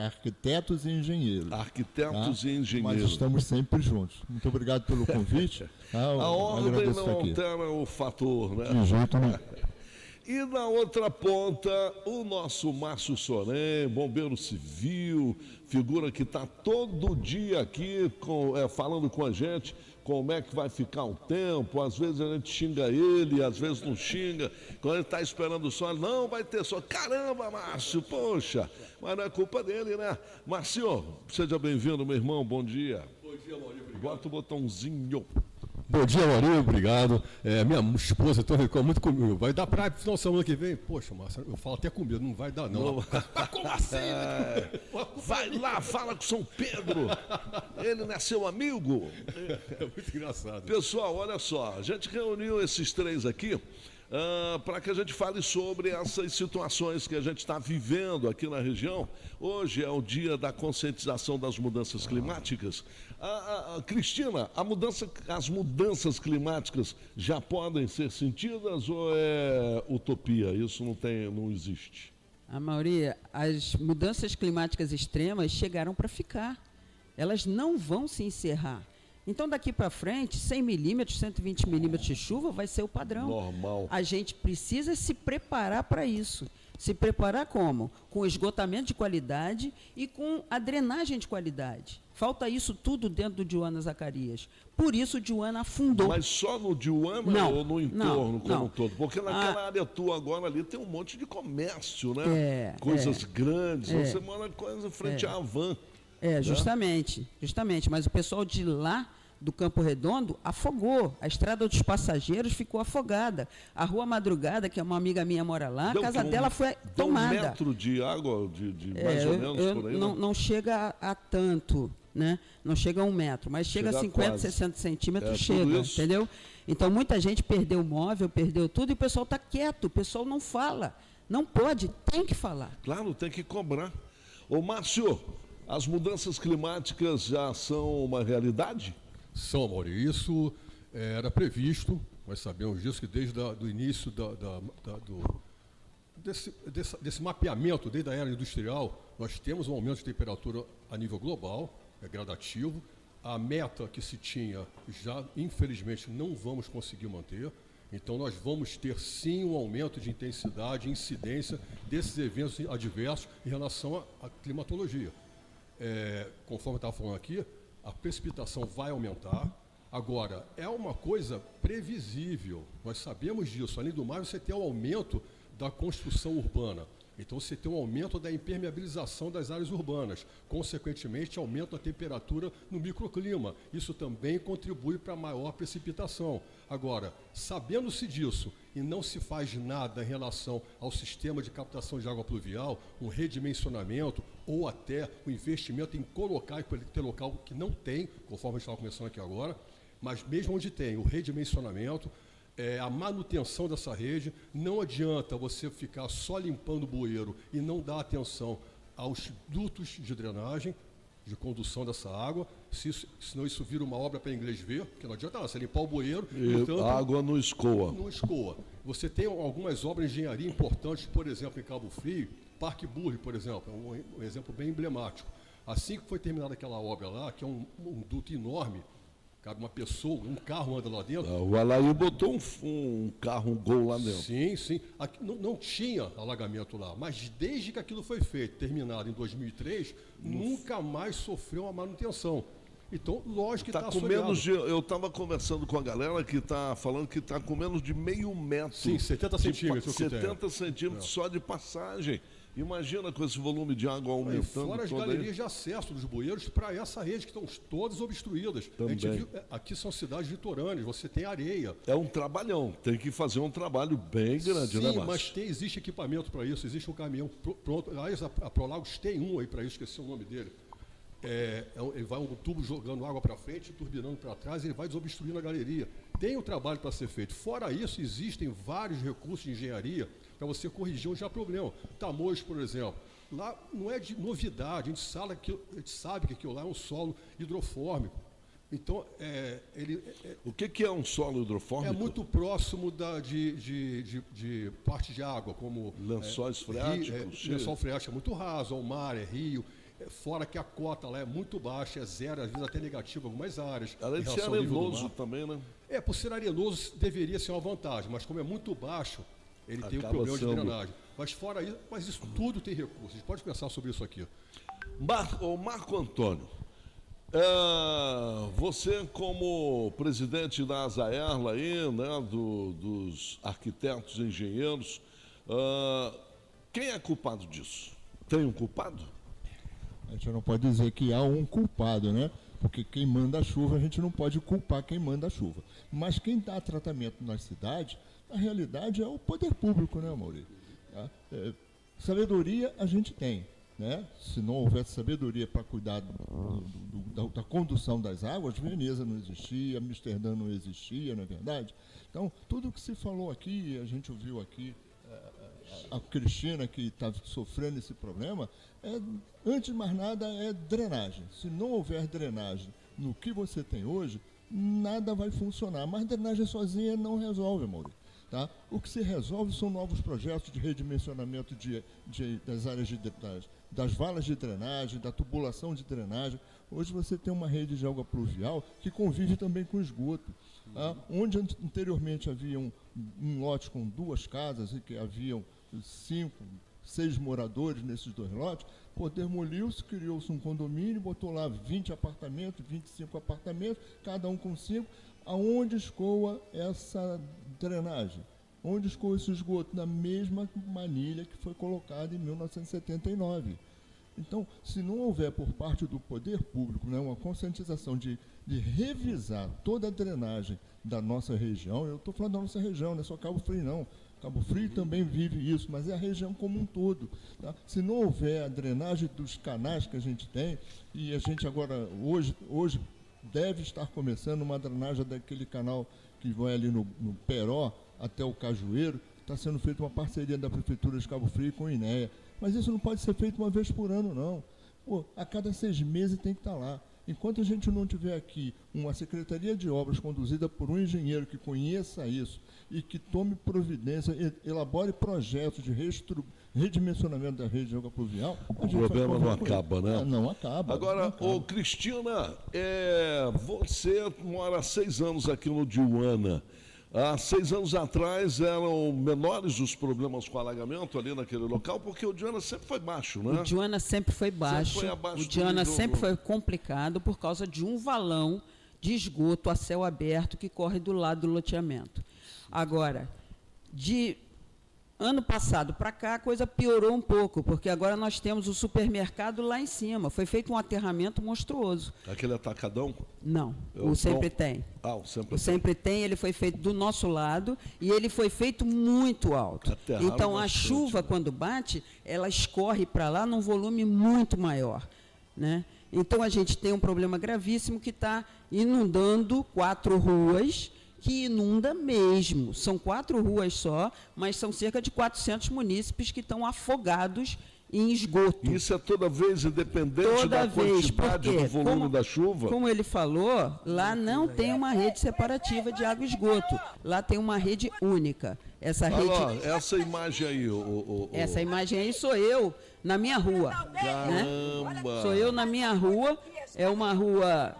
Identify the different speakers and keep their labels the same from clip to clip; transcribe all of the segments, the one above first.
Speaker 1: arquitetos e engenheiros.
Speaker 2: Arquitetos e engenheiros.
Speaker 1: Mas estamos sempre juntos. Muito obrigado pelo convite.
Speaker 2: A ordem não altera o fator, né?
Speaker 1: De jeito nenhum.
Speaker 2: E na outra ponta, o nosso Márcio Sorém, bombeiro civil, figura que está todo dia aqui falando com a gente como é que vai ficar o tempo. Às vezes a gente xinga ele, às vezes não xinga. Quando ele está esperando o sol, não vai ter sol. Caramba, Márcio, poxa, mas não é culpa dele, né? Márcio, seja bem-vindo, meu irmão, bom dia.
Speaker 3: Bom dia, Maurício.
Speaker 2: Bota o botãozinho.
Speaker 3: Bom dia, Maurício, obrigado. Minha esposa reclamando muito comigo. Vai dar praia pro final de semana que vem? Poxa, Márcio, eu falo até com medo, não vai dar, não.
Speaker 2: Como assim? Vai lá, fala com São Pedro. Ele não é seu amigo?
Speaker 3: É muito engraçado.
Speaker 2: Pessoal, olha só, a gente reuniu esses três aqui para que a gente fale sobre essas situações que a gente está vivendo aqui na região. Hoje é o dia da conscientização das mudanças climáticas. Cristina, as mudanças climáticas já podem ser sentidas ou é utopia? Isso não existe?
Speaker 4: Mauri, as mudanças climáticas extremas chegaram para ficar. Elas não vão se encerrar. Então, daqui para frente, 100 milímetros, 120 milímetros de chuva vai ser o padrão.
Speaker 2: Normal.
Speaker 4: A gente precisa se preparar para isso. Se preparar como? Com esgotamento de qualidade e com a drenagem de qualidade. Falta isso tudo dentro do Diuana Zacarias. Por isso o Diuana afundou.
Speaker 2: Mas só no Diuana ou no entorno como um todo? Porque naquela área tua agora ali tem um monte de comércio, né? Coisas grandes. Você mora quase frente à Havan.
Speaker 4: Justamente. Mas o pessoal de lá, do Campo Redondo, afogou. A Estrada dos Passageiros ficou afogada. A Rua Madrugada, que é uma amiga minha mora lá, a casa dela foi tomada.
Speaker 2: Deu 1 metro de água, de mais ou menos por aí?
Speaker 4: Não chega a tanto, né? Não chega a 1 metro, mas chega a 50, quase 60 centímetros, chega, entendeu? Então, muita gente perdeu o móvel, perdeu tudo, e o pessoal está quieto, o pessoal não fala. Não pode, tem que falar.
Speaker 2: Claro, tem que cobrar. Ô, Márcio, as mudanças climáticas já são uma realidade?
Speaker 3: São, Maurício. Isso era previsto, nós sabemos disso, que desde o início desse mapeamento, desde a era industrial, nós temos um aumento de temperatura a nível global, gradativo. A meta que se tinha, já infelizmente não vamos conseguir manter. Então nós vamos ter sim um aumento de intensidade e incidência desses eventos adversos em relação à climatologia. Conforme eu estava falando aqui, a precipitação vai aumentar. Agora, é uma coisa previsível, nós sabemos disso. Além do mais, você tem o aumento da construção urbana. Então, você tem um aumento da impermeabilização das áreas urbanas. Consequentemente, aumento da temperatura no microclima. Isso também contribui para maior precipitação. Agora, sabendo-se disso e não se faz nada em relação ao sistema de captação de água pluvial, um redimensionamento ou até o investimento em colocar, em ter local que não tem, conforme a gente estava começando aqui agora, mas mesmo onde tem o redimensionamento, a manutenção dessa rede, não adianta você ficar só limpando o bueiro e não dar atenção aos dutos de drenagem, de condução dessa água, senão isso vira uma obra para inglês ver, porque não adianta você limpar o bueiro
Speaker 2: e a água não escoa.
Speaker 3: Não escoa. Você tem algumas obras de engenharia importantes, por exemplo, em Cabo Frio, Parque Burri, por exemplo, é um exemplo bem emblemático. Assim que foi terminada aquela obra lá, que é um duto enorme, cabe uma pessoa, um carro anda lá dentro.
Speaker 2: O Alaí botou um carro, um Gol lá dentro.
Speaker 3: Sim. Aqui, não tinha alagamento lá, mas desde que aquilo foi feito, terminado em 2003, nunca mais sofreu uma manutenção. Então, lógico que está
Speaker 2: com menos de. Eu estava conversando com a galera que está falando que está com menos de meio metro.
Speaker 3: Sim, 70 centímetros.
Speaker 2: 70 centímetros só de passagem. Imagina com esse volume de água aumentando.
Speaker 3: Fora as galerias de acesso dos bueiros para essa rede, que estão todas obstruídas.
Speaker 2: Também.
Speaker 3: A gente viu, aqui são cidades litorâneas, você tem areia.
Speaker 2: É um trabalhão, tem que fazer um trabalho bem grande,
Speaker 3: sim,
Speaker 2: né, Márcio?
Speaker 3: mas existe equipamento para isso, existe um caminhão pronto. Aliás, a Prolagos tem um aí para isso, esqueci o nome dele. Ele vai um tubo jogando água para frente, turbinando para trás, e ele vai desobstruindo a galeria. Tem um trabalho para ser feito. Fora isso, existem vários recursos de engenharia para você corrigir onde há problema. Tamoios, por exemplo, lá não é de novidade, a gente sabe que aquilo lá é um solo hidrofórmico. Então,
Speaker 2: o que é um solo hidrofórmico?
Speaker 3: É muito próximo de parte de água, como
Speaker 2: lençóis freáticos.
Speaker 3: Lençol freático é muito raso, ao mar, é rio. fora que a cota lá é muito baixa, é zero, às vezes até negativa em algumas áreas.
Speaker 2: Além de ser arenoso também, né?
Speaker 3: Por ser arenoso deveria ser uma vantagem, mas como é muito baixo, ele tem um problema de drenagem. Mas fora isso, mas isso tudo tem recurso. A gente pode pensar sobre isso aqui.
Speaker 2: Marco Antônio, você como presidente da Azaerla aí, né, dos arquitetos e engenheiros, quem é culpado disso? Tem um culpado?
Speaker 1: A gente não pode dizer que há um culpado, né? Porque quem manda a chuva, a gente não pode culpar quem manda a chuva. Mas quem dá tratamento nas cidades, na realidade, é o poder público, né, Maurício? Sabedoria a gente tem, né? Se não houvesse sabedoria para cuidar da condução das águas, Veneza não existia, Amsterdã não existia, não é verdade? Então, tudo que se falou aqui, a gente ouviu aqui, a Cristina que está sofrendo esse problema, antes de mais nada é drenagem. Se não houver drenagem no que você tem hoje, nada vai funcionar. Mas drenagem sozinha não resolve, Maurício. Tá? O que se resolve são novos projetos de redimensionamento das áreas das valas de drenagem, da tubulação de drenagem. Hoje você tem uma rede de água pluvial que convive também com esgoto. Tá? Onde anteriormente havia um lote com 2 casas e que haviam 5, 6 moradores nesses 2 lotes, demoliu-se, criou-se um condomínio, botou lá 20 apartamentos, 25 apartamentos, cada um com 5. Aonde escoa essa drenagem? Onde escoa esse esgoto? Na mesma manilha que foi colocada em 1979. Então, se não houver por parte do poder público, né, uma conscientização de revisar toda a drenagem da nossa região, eu estou falando da nossa região, não é só Cabo Frio, não. Cabo Frio também vive isso, mas é a região como um todo. Tá? Se não houver a drenagem dos canais que a gente tem, e a gente agora, hoje deve estar começando uma drenagem daquele canal que vai ali no Peró até o Cajueiro, está sendo feita uma parceria da Prefeitura de Cabo Frio com o INEA. Mas isso não pode ser feito uma vez por ano, não. A cada 6 meses tem que estar lá. Enquanto a gente não tiver aqui uma Secretaria de Obras conduzida por um engenheiro que conheça isso e que tome providência, elabore projetos de redimensionamento da rede de água pluvial,
Speaker 2: o problema não acaba, né?
Speaker 1: Não acaba.
Speaker 2: Agora, Cristina, você mora há 6 anos aqui no Diuana. Há 6 anos atrás eram menores os problemas com alagamento ali naquele local, porque o Diuana sempre foi baixo, né?
Speaker 4: O Diuana sempre foi baixo.
Speaker 2: Sempre foi abaixo
Speaker 4: o Diuana sempre foi complicado por causa de um valão de esgoto a céu aberto que corre do lado do loteamento. Agora, de ano passado para cá, a coisa piorou um pouco, porque agora nós temos o supermercado lá em cima. Foi feito um aterramento monstruoso.
Speaker 2: Aquele atacadão?
Speaker 4: Não, o Sempre Tem.
Speaker 2: O
Speaker 4: Sempre Tem, ele foi feito do nosso lado e ele foi feito muito alto. Então, a chuva, quando bate, ela escorre para lá num volume muito maior, né? Então, a gente tem um problema gravíssimo que está inundando 4 ruas, que inunda mesmo. São 4 ruas só, mas são cerca de 400 munícipes que estão afogados em esgoto.
Speaker 2: Isso é toda vez independente da quantidade do volume da chuva?
Speaker 4: Como ele falou, lá não tem uma rede separativa de água e esgoto. Lá tem uma rede única. Essa
Speaker 2: imagem aí.
Speaker 4: Essa imagem aí sou eu na minha rua.
Speaker 2: Caramba!
Speaker 4: Né? Sou eu na minha rua. É uma rua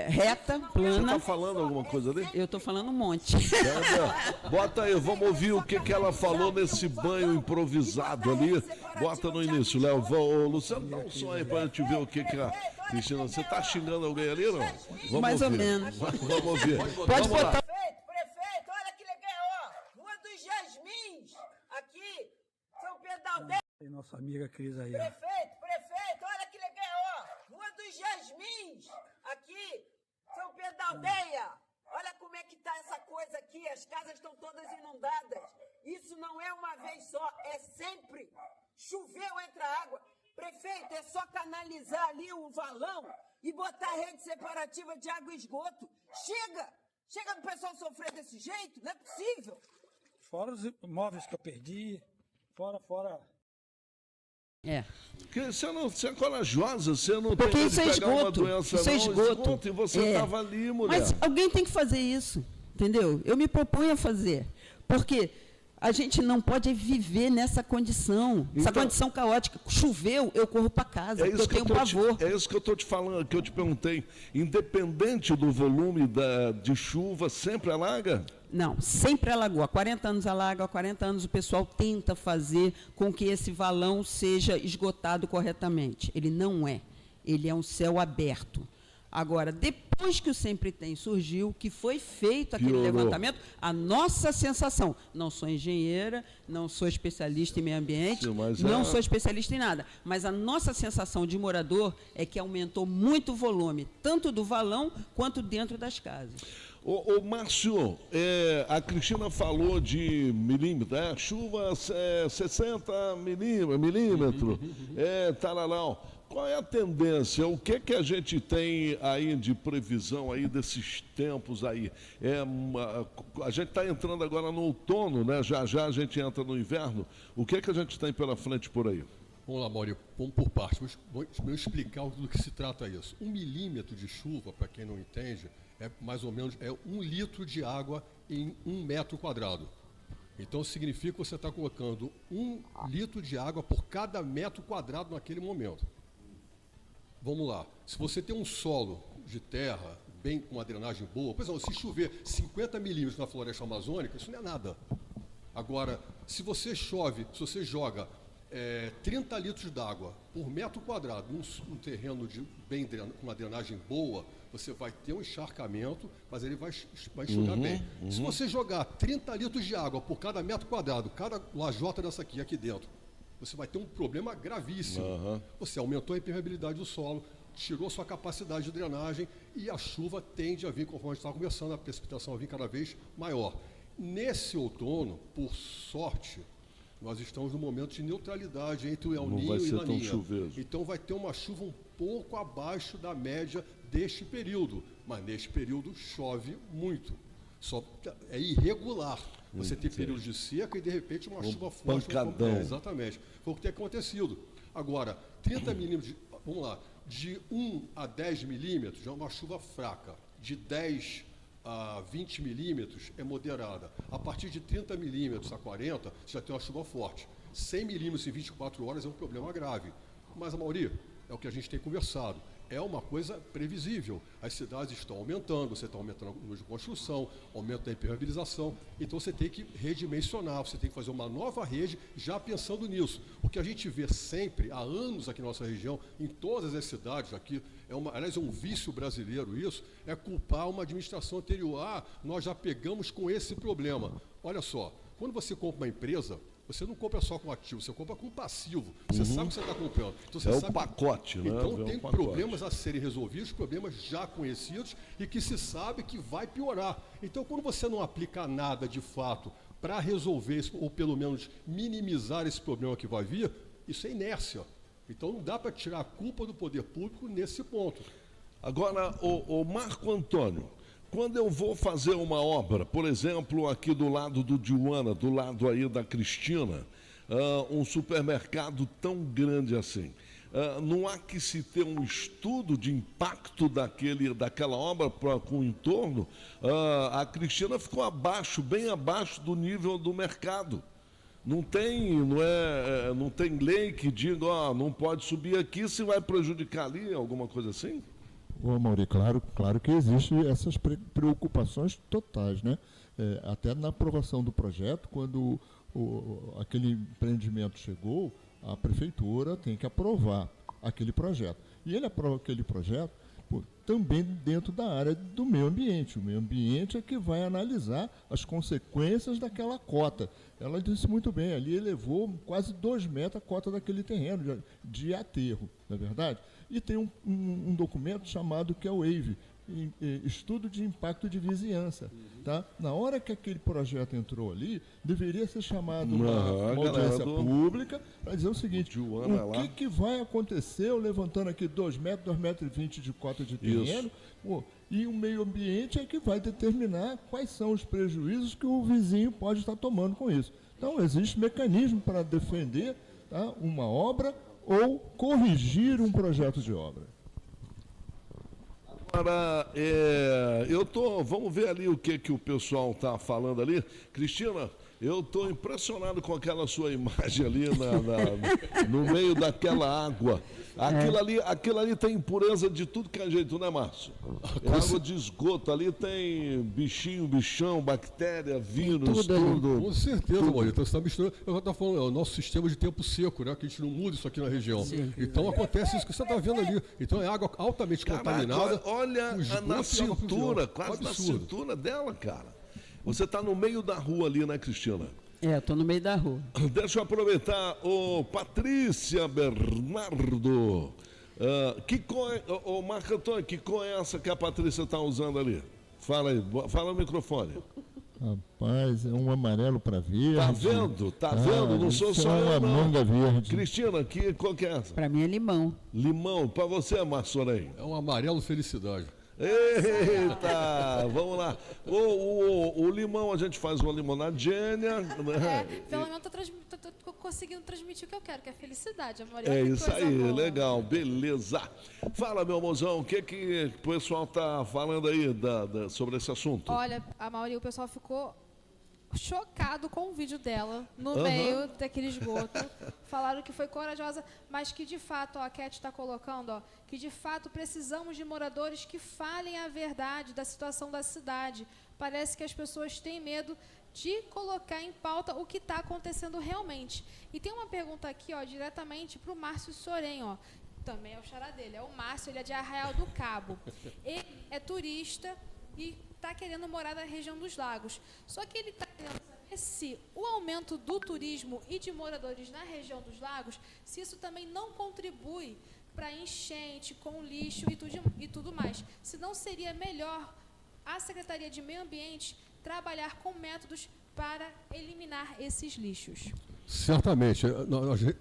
Speaker 4: reta, plana.
Speaker 2: Você está falando alguma coisa ali?
Speaker 4: Eu estou falando um monte.
Speaker 2: Bota aí, vamos ouvir o que ela falou nesse banho improvisado ali. Bota no início, Léo. Luciano, dá um som aí para a gente ver o que a Cristina... Você está xingando alguém ali, não? Vamos
Speaker 4: Mais
Speaker 2: ouvir.
Speaker 4: ou menos.
Speaker 2: Vamos ouvir.
Speaker 4: Pode botar.
Speaker 5: Prefeito, olha que legal, ó. Rua dos Jasmins, aqui, São Pedro da Aldeia.
Speaker 6: Tem nossa amiga Cris aí, ó.
Speaker 5: Prefeito, olha que legal, ó. Rua dos Jasmins, aqui, São Pedro da Aldeia. Olha como é que tá essa coisa aqui, as casas estão todas inundadas. Isso não é uma vez só, é sempre. Choveu, entra água. Prefeito, é só canalizar ali o valão e botar a rede separativa de água e esgoto. Chega do pessoal sofrer desse jeito, não é possível.
Speaker 6: Fora os imóveis que eu perdi, fora.
Speaker 2: Porque você é corajosa, você não
Speaker 4: porque
Speaker 2: tem
Speaker 4: isso
Speaker 2: que
Speaker 4: é
Speaker 2: pegar uma
Speaker 4: esgoto.
Speaker 2: doença,
Speaker 4: isso é esgoto.
Speaker 2: E você estava ali, mulher.
Speaker 4: Mas alguém tem que fazer isso, entendeu? Eu me proponho a fazer. Porque A gente não pode viver nessa condição, essa condição caótica. Choveu, eu corro para casa, eu tenho pavor.
Speaker 2: É isso que eu estou te falando, que eu te perguntei. Independente do volume de chuva, sempre alaga?
Speaker 4: Não, sempre alagou. Há 40 anos alaga, há 40 anos o pessoal tenta fazer com que esse valão seja esgotado corretamente. Ele não é. Ele é um céu aberto. Agora, depois que o Sempre Tem surgiu, que foi feito aquele levantamento, a nossa sensação, não sou engenheira, não sou especialista em meio ambiente, não sou especialista em nada, mas a nossa sensação de morador é que aumentou muito o volume, tanto do valão quanto dentro das casas.
Speaker 2: Ô Márcio, a Cristina falou de milímetros, chuva 60 milímetros, taralau. Qual é a tendência? O que a gente tem aí de previsão aí desses tempos aí? A gente está entrando agora no outono, né? Já a gente entra no inverno. O que a gente tem pela frente por aí?
Speaker 3: Vamos lá, Maurício, vamos por partes. Vou explicar do que se trata isso. 1 milímetro de chuva, para quem não entende, é mais ou menos 1 litro de água em 1 metro quadrado. Então significa que você está colocando 1 litro de água por cada metro quadrado naquele momento. Vamos lá, se você tem um solo de terra, bem com uma drenagem boa, por exemplo, se chover 50 milímetros na floresta amazônica, isso não é nada. Agora, se você joga 30 litros d'água por metro quadrado num terreno com uma drenagem boa, você vai ter um encharcamento, mas ele vai enxugar bem. Se você jogar 30 litros de água por cada metro quadrado, cada lajota dessa aqui dentro, você vai ter um problema gravíssimo. Você aumentou a impermeabilidade do solo, tirou sua capacidade de drenagem e a chuva tende a vir, conforme a gente estava conversando, a precipitação vai vir cada vez maior. Nesse outono, por sorte, nós estamos no momento de neutralidade entre o El Niño e Laninha. Então vai ter uma chuva um pouco abaixo da média deste período, mas neste período chove muito. Só é irregular. Você tem períodos de seca e, de repente, uma chuva forte.
Speaker 2: Pancadão.
Speaker 3: Exatamente. Foi o que tem acontecido. Agora, 30 milímetros, vamos lá, de 1 a 10 milímetros já é uma chuva fraca. De 10 a 20 milímetros é moderada. A partir de 30 milímetros a 40, você já tem uma chuva forte. 100 milímetros em 24 horas é um problema grave. Mas, Mauri, é o que a gente tem conversado. É uma coisa previsível. As cidades estão aumentando, você está aumentando o número de construção, aumento da impermeabilização, então você tem que redimensionar, você tem que fazer uma nova rede já pensando nisso. O que a gente vê sempre, há anos aqui na nossa região, em todas as cidades aqui, aliás, é um vício brasileiro isso, é culpar uma administração anterior. Nós já pegamos com esse problema. Olha só, quando você compra uma empresa, você não compra só com ativo, você compra com passivo. Você sabe o que você está comprando. Então, você sabe
Speaker 2: o pacote, né?
Speaker 3: Então tem problemas a serem resolvidos, problemas já conhecidos e que se sabe que vai piorar. Então, quando você não aplica nada de fato para resolver isso, ou pelo menos minimizar esse problema que vai vir, isso é inércia. Então não dá para tirar a culpa do poder público nesse ponto.
Speaker 2: Agora, o Marco Antônio, quando eu vou fazer uma obra, por exemplo, aqui do lado do Diuana, do lado aí da Cristina, um supermercado tão grande assim, não há que se ter um estudo de impacto daquela obra com o entorno? A Cristina ficou bem abaixo do nível do mercado. Não tem lei que diga, não pode subir aqui se vai prejudicar ali, alguma coisa assim?
Speaker 1: Ô, Mauri, claro que existem essas preocupações totais, né? Até na aprovação do projeto, quando aquele empreendimento chegou, a prefeitura tem que aprovar aquele projeto. E ele aprova aquele projeto também dentro da área do meio ambiente. O meio ambiente é que vai analisar as consequências daquela cota. Ela disse muito bem, ali elevou quase 2 metros a cota daquele terreno de aterro, não é verdade? E tem um documento chamado que é o EIV, Estudo de Impacto de Vizinhança. Tá? Na hora que aquele projeto entrou ali, deveria ser chamado uma audiência pública para dizer o seguinte, o que vai acontecer eu levantando aqui 2 metros, 2,20 metros de cota de terreno, e o meio ambiente é que vai determinar quais são os prejuízos que o vizinho pode estar tomando com isso. Então, existe mecanismo para defender, tá, uma obra ou corrigir um projeto de obra.
Speaker 2: Agora, vamos ver ali o que o pessoal está falando ali. Cristina, Eu estou impressionado com aquela sua imagem ali no meio daquela água. Aquilo ali tem impureza de tudo que é jeito, né, Márcio? É água de esgoto, ali tem bichão, bactéria, vírus, tudo.
Speaker 3: Com certeza, Maurício. Então, você está misturando. Eu já estou falando, é o nosso sistema de tempo seco, né? Que a gente não muda isso aqui na região. Sim. Então acontece isso que você está vendo ali. Então é água altamente contaminada.
Speaker 2: Olha na cintura, quase na cintura dela, cara. Você está no meio da rua ali, né, Cristina?
Speaker 4: Estou no meio da rua.
Speaker 2: Deixa eu aproveitar. Patrícia Bernardo. Marco Antônio, que cor é essa que a Patrícia está usando ali? Fala aí, fala no microfone.
Speaker 1: Rapaz, é um amarelo para verde.
Speaker 2: Tá vendo? Não sou só eu, não.
Speaker 1: Manga verde.
Speaker 2: Cristina, qual que é essa?
Speaker 4: Para mim é limão.
Speaker 2: Limão, para você, Marçorém?
Speaker 3: É um amarelo felicidade.
Speaker 2: Eita, vamos lá. O limão, a gente faz uma limonadinha.
Speaker 7: Pelo menos tô conseguindo transmitir o que eu quero, que é felicidade.
Speaker 2: É isso aí, boa. Legal, beleza. Fala, meu mozão, o que o pessoal tá falando aí sobre esse assunto?
Speaker 7: Olha, a maioria, o pessoal ficou chocado com o vídeo dela no meio daquele esgoto. Falaram que foi corajosa, mas que de fato, a Cat está colocando, que de fato precisamos de moradores que falem a verdade da situação da cidade. Parece que as pessoas têm medo de colocar em pauta o que está acontecendo realmente. E tem uma pergunta aqui, diretamente para o Márcio Sorém, também é o xará dele, é o Márcio, ele é de Arraial do Cabo. Ele é turista e está querendo morar na região dos lagos. Só que ele está querendo saber se o aumento do turismo e de moradores na região dos lagos, se isso também não contribui para enchente, com lixo e tudo mais. Se não seria melhor a Secretaria de Meio Ambiente trabalhar com métodos para eliminar esses lixos.
Speaker 3: Certamente.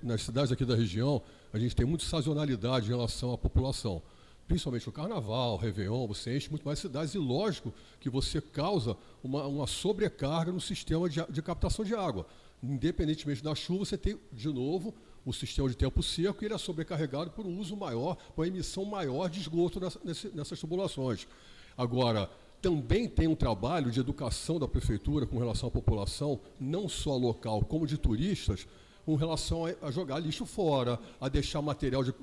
Speaker 3: Nas cidades aqui da região, a gente tem muita sazonalidade em relação à população. Principalmente o Carnaval, o Réveillon, você enche muito mais cidades e lógico que você causa uma sobrecarga no sistema de captação de água. Independentemente da chuva, você tem, de novo, o sistema de tempo seco e ele é sobrecarregado por um uso maior, por uma emissão maior de esgoto nessas tubulações. Agora, também tem um trabalho de educação da prefeitura com relação à população, não só local, como de turistas, com relação a jogar lixo fora, a deixar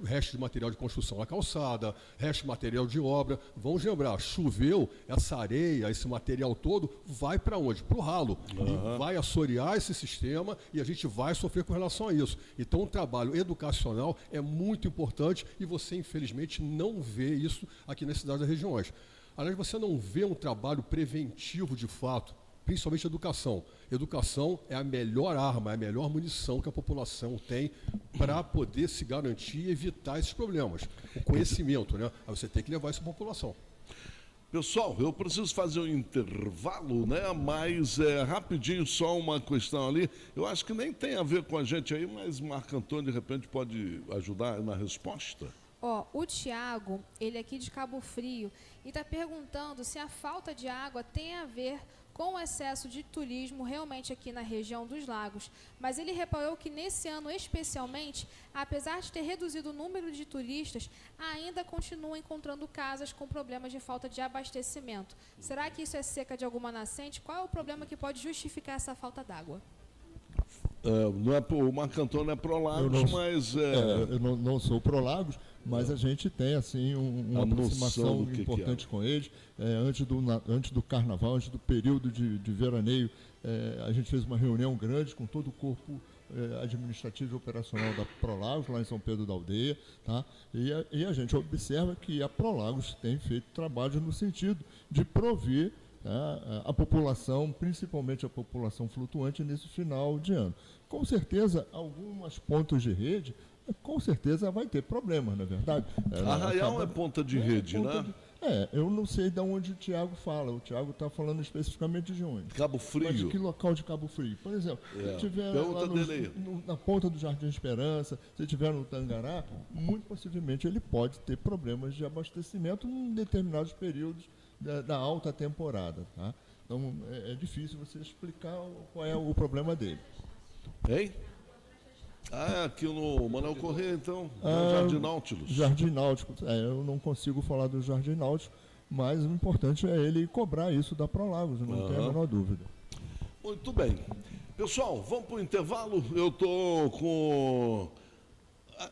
Speaker 3: resto de material de construção na calçada, resto de material de obra. Vamos lembrar, choveu, essa areia, esse material todo, vai para onde? Para o ralo. E vai assorear esse sistema e a gente vai sofrer com relação a isso. Então, o trabalho educacional é muito importante e você, infelizmente, não vê isso aqui nas cidades das regiões. Aliás, você não vê um trabalho preventivo de fato, principalmente educação. Educação é a melhor arma, é a melhor munição que a população tem para poder se garantir e evitar esses problemas. O conhecimento, né? Aí você tem que levar isso à população.
Speaker 2: Pessoal, eu preciso fazer um intervalo, né? Mas rapidinho, só uma questão ali. Eu acho que nem tem a ver com a gente aí, mas Marco Antônio, de repente, pode ajudar na resposta?
Speaker 7: O Tiago, ele é aqui de Cabo Frio, e está perguntando se a falta de água tem a ver com o excesso de turismo realmente aqui na região dos lagos. Mas ele reparou que nesse ano especialmente, apesar de ter reduzido o número de turistas, ainda continua encontrando casas com problemas de falta de abastecimento. Será que isso é seca de alguma nascente? Qual é o problema que pode justificar essa falta d'água?
Speaker 2: O Marco Antônio é pró-lagos, mas...
Speaker 1: Eu não sou pró-lagos, mas a gente tem assim uma aproximação importante com eles. Antes do carnaval, antes do período de veraneio, a gente fez uma reunião grande com todo o corpo administrativo e operacional da Prolagos, lá em São Pedro da Aldeia, tá? E a gente observa que a Prolagos tem feito trabalho no sentido de prover a população, principalmente a população flutuante, nesse final de ano. Com certeza, algumas pontos de rede, com certeza vai ter problemas, não é verdade?
Speaker 2: Arraial é ponta de rede, né?
Speaker 1: Eu não sei de onde o Tiago fala. O Tiago está falando especificamente de onde?
Speaker 2: Cabo Frio.
Speaker 1: Mas de que local de Cabo Frio? Por exemplo, se tiver lá na ponta do Jardim Esperança, se tiver no Tangará, muito possivelmente ele pode ter problemas de abastecimento em determinados períodos da alta temporada. Tá? Então, é difícil você explicar qual é o problema dele.
Speaker 2: Hein? Aqui no Manuel Corrêa, então, Jardim Náutilos.
Speaker 1: Jardim Náutico, eu não consigo falar do Jardim Náutico, mas o importante é ele cobrar isso da Prolagos, não tenho a menor dúvida.
Speaker 2: Muito bem. Pessoal, vamos para o intervalo. Eu tô com...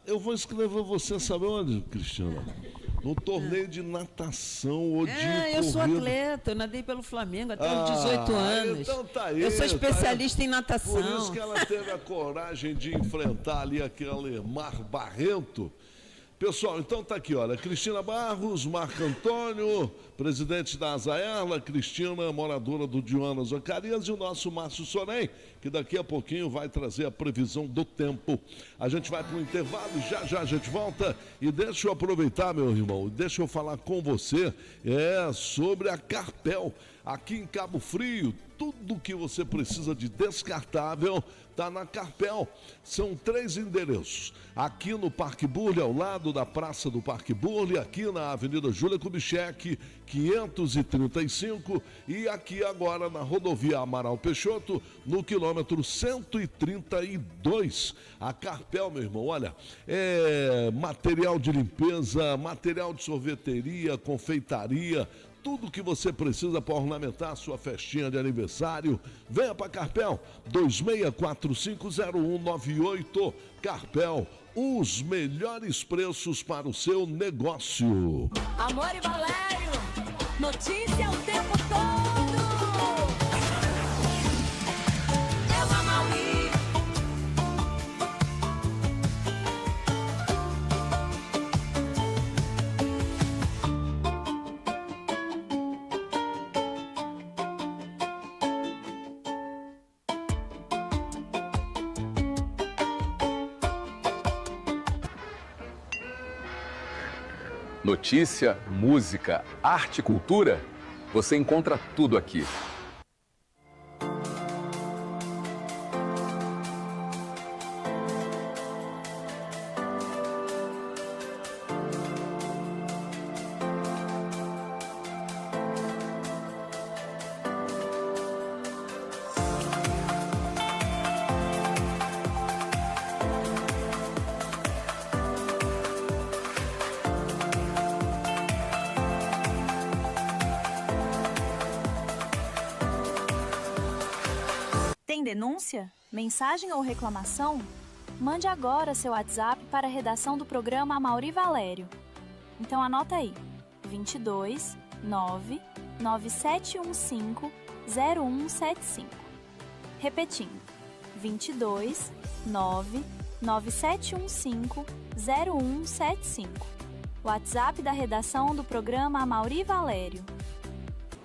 Speaker 2: Eu vou escrever você, sabe onde, Cristina? No torneio de natação ou de corrida.
Speaker 4: Eu sou atleta, eu nadei pelo Flamengo até os 18 anos.
Speaker 2: Então tá aí.
Speaker 4: Eu sou especialista em natação.
Speaker 2: Por isso que ela teve a coragem de enfrentar ali aquele mar barrento. Pessoal, então tá aqui, olha, Cristina Barros, Marco Antônio, presidente da Azaerla, Cristina, moradora do Diana Zacarias, e o nosso Márcio Sorém, que daqui a pouquinho vai trazer a previsão do tempo. A gente vai para o intervalo e já a gente volta. E deixa eu aproveitar, meu irmão, deixa eu falar com você sobre a Carpel. Aqui em Cabo Frio, tudo que você precisa de descartável está na Carpel. São 3 endereços. Aqui no Parque Burle, ao lado da Praça do Parque Burle, aqui na Avenida Júlia Kubitschek, 535, e aqui agora na rodovia Amaral Peixoto, no quilômetro 132. A Carpel, meu irmão, olha, material de limpeza, material de sorveteria, confeitaria, tudo que você precisa para ornamentar a sua festinha de aniversário. Venha para Carpel, 26450198. Carpel, os melhores preços para o seu negócio.
Speaker 8: Amor e Valério, notícia o tempo todo. É o Amaury.
Speaker 9: Notícia, música, arte e cultura, você encontra tudo aqui.
Speaker 10: Denúncia? Mensagem ou reclamação? Mande agora seu WhatsApp para a redação do programa Amaury Valério. Então anota aí, 22 9 9715 0175. Repetindo, 22 9 9715 0175. WhatsApp da redação do programa Amaury Valério.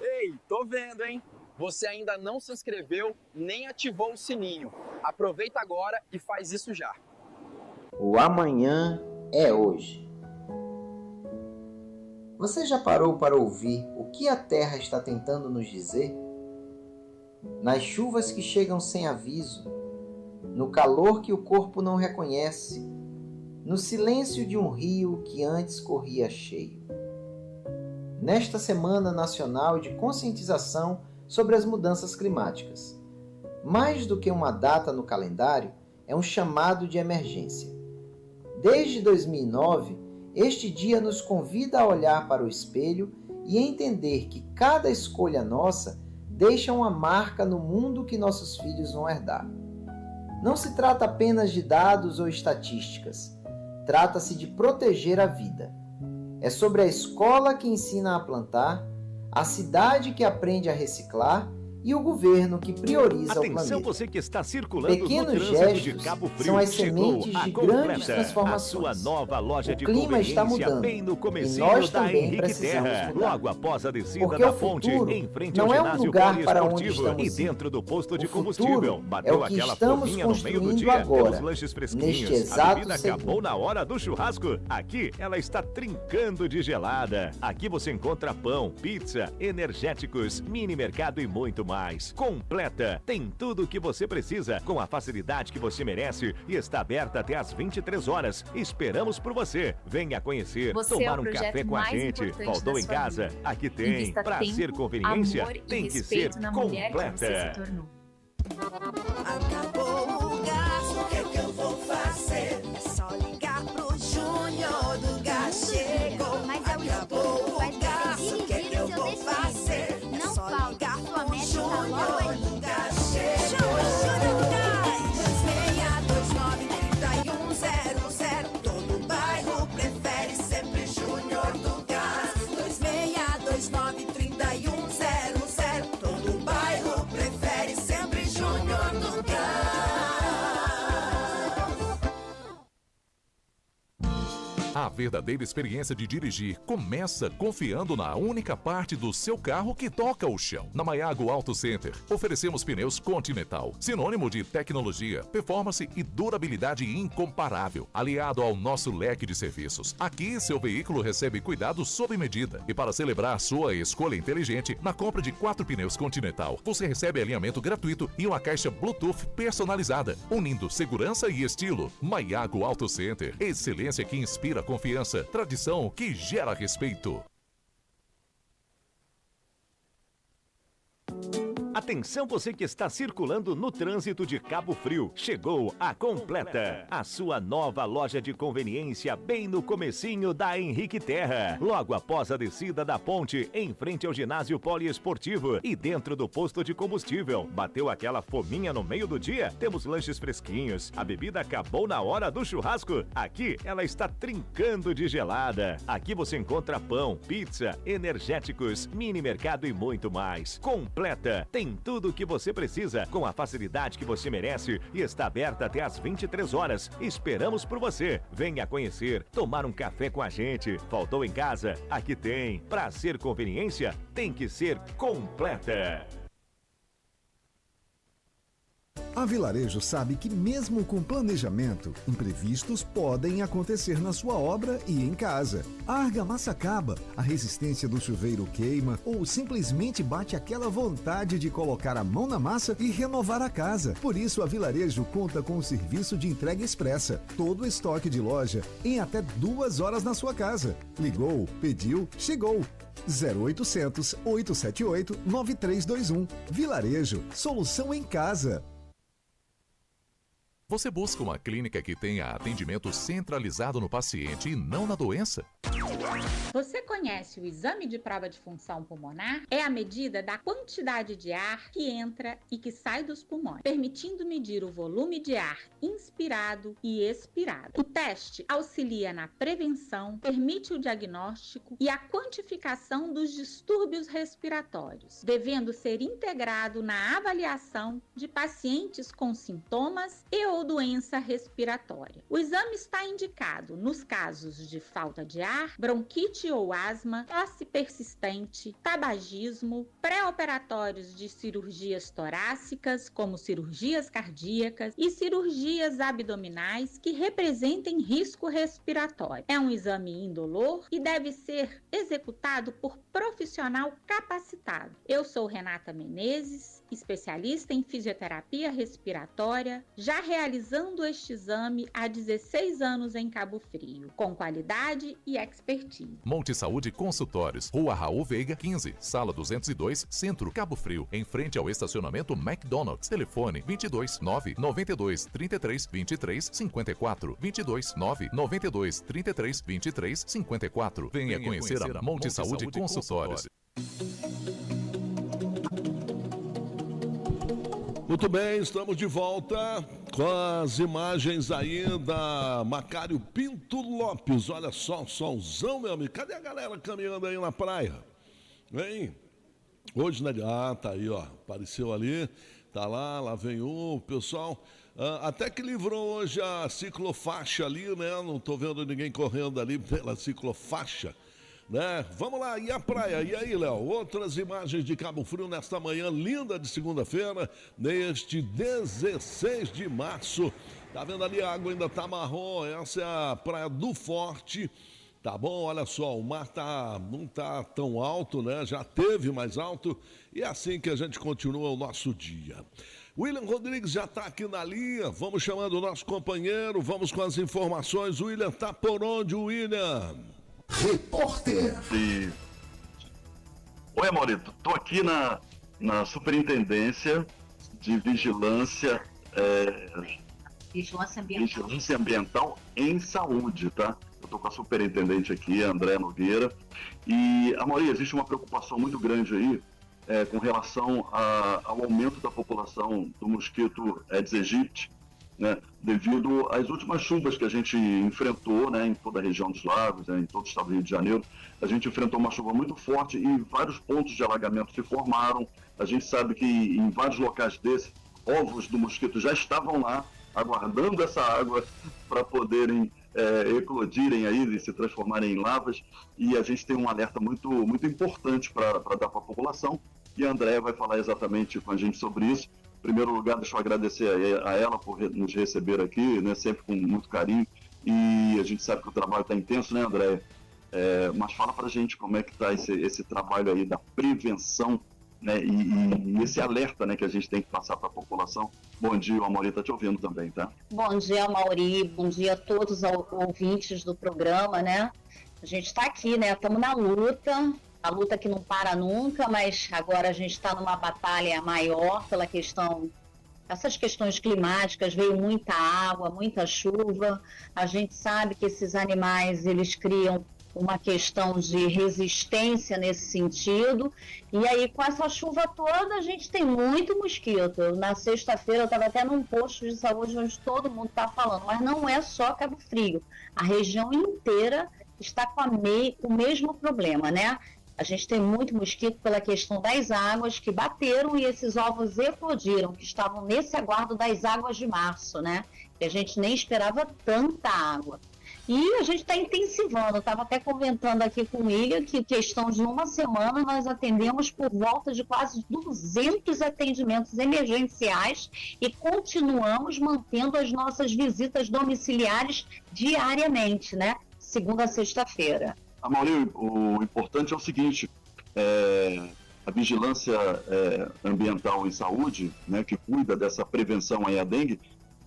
Speaker 11: Ei, tô vendo, hein? Você ainda não se inscreveu nem ativou o sininho. Aproveita agora e faz isso já.
Speaker 12: O amanhã é hoje. Você já parou para ouvir o que a Terra está tentando nos dizer? Nas chuvas que chegam sem aviso, no calor que o corpo não reconhece, no silêncio de um rio que antes corria cheio. Nesta Semana Nacional de Conscientização sobre as mudanças climáticas. Mais do que uma data no calendário, é um chamado de emergência. Desde 2009, este dia nos convida a olhar para o espelho e entender que cada escolha nossa deixa uma marca no mundo que nossos filhos vão herdar. Não se trata apenas de dados ou estatísticas, trata-se de proteger a vida. É sobre a escola que ensina a plantar, a cidade que aprende a reciclar e o governo que prioriza o planeta.
Speaker 13: Atenção, você que está circulando
Speaker 12: Pequenos
Speaker 13: no trânsito
Speaker 12: gestos
Speaker 13: de Cabo Frio,
Speaker 12: são as sementes de grandes transformações.
Speaker 13: A sua nova loja de
Speaker 12: o clima está mudando
Speaker 13: bem no
Speaker 12: e nós
Speaker 13: da
Speaker 12: também
Speaker 13: Henrique
Speaker 12: precisamos
Speaker 13: Terra,
Speaker 12: mudar.
Speaker 13: logo após a descida
Speaker 12: Porque
Speaker 13: da
Speaker 12: o
Speaker 13: ponte,
Speaker 12: futuro
Speaker 13: em frente
Speaker 12: não
Speaker 13: ao
Speaker 12: é um
Speaker 13: ginásio
Speaker 12: lugar para onde
Speaker 13: poliesportivo
Speaker 12: estamos
Speaker 13: e
Speaker 12: indo.
Speaker 13: dentro do posto de
Speaker 12: O
Speaker 13: combustível.
Speaker 12: futuro
Speaker 13: Bateu
Speaker 12: é o que
Speaker 13: aquela
Speaker 12: estamos
Speaker 13: fominha no meio do
Speaker 12: construindo
Speaker 13: dia
Speaker 12: agora,
Speaker 13: pelos lanches fresquinhos.
Speaker 12: neste
Speaker 13: A
Speaker 12: exato
Speaker 13: bebida acabou na hora do churrasco. Aqui ela está trincando de gelada. Aqui você encontra pão, pizza, energéticos, mini mercado e muito mais. Completa, tem tudo o que você precisa, com a facilidade que você merece e está aberta até às 23 horas. Esperamos por você. Venha conhecer,
Speaker 14: Você
Speaker 13: tomar
Speaker 14: é o
Speaker 13: um café
Speaker 14: projeto
Speaker 13: com a
Speaker 14: mais
Speaker 13: gente.
Speaker 14: importante
Speaker 13: Faltou
Speaker 14: da
Speaker 13: em
Speaker 14: sua
Speaker 13: casa?
Speaker 14: vida.
Speaker 13: Aqui tem.
Speaker 14: Invista
Speaker 13: Para
Speaker 14: tempo,
Speaker 13: ser conveniência,
Speaker 14: amor e
Speaker 13: tem que ser
Speaker 14: respeito na mulher que você se
Speaker 13: completa.
Speaker 14: tornou.
Speaker 8: Acabou o gás, o que é que eu vou fazer? É só ligar pro Júnior do Gás. Chegou, acabou o gás, o que é que eu vou fazer? É só ligar pro Júnior do Gás. Chegou.
Speaker 14: A verdadeira experiência de dirigir começa confiando na única parte do seu carro que toca o chão. Na Maiago Auto Center, oferecemos pneus Continental, sinônimo de tecnologia, performance e durabilidade incomparável, aliado ao nosso leque de serviços. Aqui, seu veículo recebe cuidado sob medida. E para celebrar sua escolha inteligente, na compra de 4 pneus Continental, você recebe alinhamento gratuito e uma caixa Bluetooth personalizada, unindo segurança e estilo. Maiago Auto Center, excelência que inspira confiança, tradição que gera respeito.
Speaker 13: Atenção você que está circulando no trânsito de Cabo Frio. Chegou a Completa, a sua nova loja de conveniência bem no comecinho da Henrique Terra. Logo após a descida da ponte, em frente ao ginásio poliesportivo e dentro do posto de combustível. Bateu aquela fominha no meio do dia? Temos lanches fresquinhos. A bebida acabou na hora do churrasco? Aqui ela está trincando de gelada. Aqui você encontra pão, pizza, energéticos, mini mercado e muito mais. Completa tem tudo o que você precisa, com a facilidade que você merece e está aberta até às 23 horas. Esperamos por você. Venha conhecer, tomar um café com a gente. Faltou em casa? Aqui tem. Para ser conveniência, tem que ser Completa.
Speaker 15: A Vilarejo sabe que mesmo com planejamento, imprevistos podem acontecer na sua obra e em casa. A argamassa acaba, a resistência do chuveiro queima ou simplesmente bate aquela vontade de colocar a mão na massa e renovar a casa. Por isso a Vilarejo conta com o serviço de entrega expressa. Todo o estoque de loja em até 2 horas na sua casa. Ligou, pediu, chegou. 0800 878 9321. Vilarejo, solução em casa.
Speaker 14: Você busca uma clínica que tenha atendimento centralizado no paciente e não na doença?
Speaker 16: Você conhece o exame de prova de função pulmonar? É a medida da quantidade de ar que entra e que sai dos pulmões, permitindo medir o volume de ar inspirado e expirado. O teste auxilia na prevenção, permite o diagnóstico e a quantificação dos distúrbios respiratórios, devendo ser integrado na avaliação de pacientes com sintomas e ou doença respiratória. O exame está indicado nos casos de falta de ar, bronquite ou asma, tosse persistente, tabagismo, pré-operatórios de cirurgias torácicas, como cirurgias cardíacas e cirurgias abdominais que representem risco respiratório. É um exame indolor e deve ser executado por profissional capacitado. Eu sou Renata Menezes, especialista em fisioterapia respiratória, já realizando este exame há 16 anos em Cabo Frio, com qualidade e expertise.
Speaker 14: Monte Saúde Consultórios, Rua Raul Veiga 15, Sala 202, Centro, Cabo Frio, em frente ao estacionamento McDonald's. Telefone 22 992 33 23 54, 22 992 33 23 54. Venha conhecer a Monte Saúde Consultórios.
Speaker 2: Muito bem, estamos de volta com as imagens aí da Macário Pinto Lopes. Olha só, solzão, meu amigo. Cadê a galera caminhando aí na praia? Vem. Hoje, né? Ah, tá aí, ó. Apareceu ali. Tá lá vem o pessoal. Até que livrou hoje a ciclofaixa ali, né? Não tô vendo ninguém correndo ali pela ciclofaixa. Né? Vamos lá, e a praia? E aí, Léo? Outras imagens de Cabo Frio nesta manhã linda de segunda-feira, neste 16 de março. Tá vendo ali, a água ainda tá marrom, essa é a Praia do Forte. Tá bom, olha só, o mar não tá tão alto, né? Já teve mais alto, e é assim que a gente continua o nosso dia. William Rodrigues já está aqui na linha, vamos chamando o nosso companheiro, vamos com as informações. William, tá por onde, William?
Speaker 17: Repórter. Oi, Maurito. Estou aqui na Superintendência de Vigilância Ambiental em Saúde, tá? Eu estou com a superintendente aqui, André Nogueira. E, Amaury, existe uma preocupação muito grande aí com relação ao aumento da população do mosquito Aedes aegypti, né, devido às últimas chuvas que a gente enfrentou, né, em toda a região dos lagos, né, em todo o estado do Rio de Janeiro. A gente enfrentou uma chuva muito forte e vários pontos de alagamento se formaram. A gente sabe que em vários locais desses, ovos do mosquito já estavam lá, aguardando essa água para poderem eclodirem aí, e se transformarem em lavas, e a gente tem um alerta muito, muito importante para dar para a população, e a Andréa vai falar exatamente com a gente sobre isso. Em primeiro lugar, deixa eu agradecer a ela por nos receber aqui, né, sempre com muito carinho, e a gente sabe que o trabalho está intenso, né, Andréa? Mas fala para a gente como é que está esse trabalho aí da prevenção, né, e esse alerta, né, que a gente tem que passar para a população. Bom dia, o Amaury está te ouvindo também, tá?
Speaker 18: Bom dia, Amaury, bom dia a todos os ouvintes do programa, né? A gente está aqui, né? Estamos na luta, a luta que não para nunca, mas agora a gente está numa batalha maior pela questão, essas questões climáticas, veio muita água, muita chuva, a gente sabe que esses animais, eles criam uma questão de resistência nesse sentido, e aí com essa chuva toda a gente tem muito mosquito. Na sexta-feira eu estava até num posto de saúde onde todo mundo está falando, mas não é só Cabo Frio, a região inteira está com o mesmo problema, né? A gente tem muito mosquito pela questão das águas que bateram e esses ovos eclodiram, que estavam nesse aguardo das águas de março, né? E a gente nem esperava tanta água. E a gente está intensivando, estava até comentando aqui com o William que questão de uma semana nós atendemos por volta de quase 200 atendimentos emergenciais e continuamos mantendo as nossas visitas domiciliares diariamente, né? Segunda a sexta-feira.
Speaker 17: Amaury, o importante é o seguinte, a vigilância ambiental e saúde, né, que cuida dessa prevenção aí à dengue,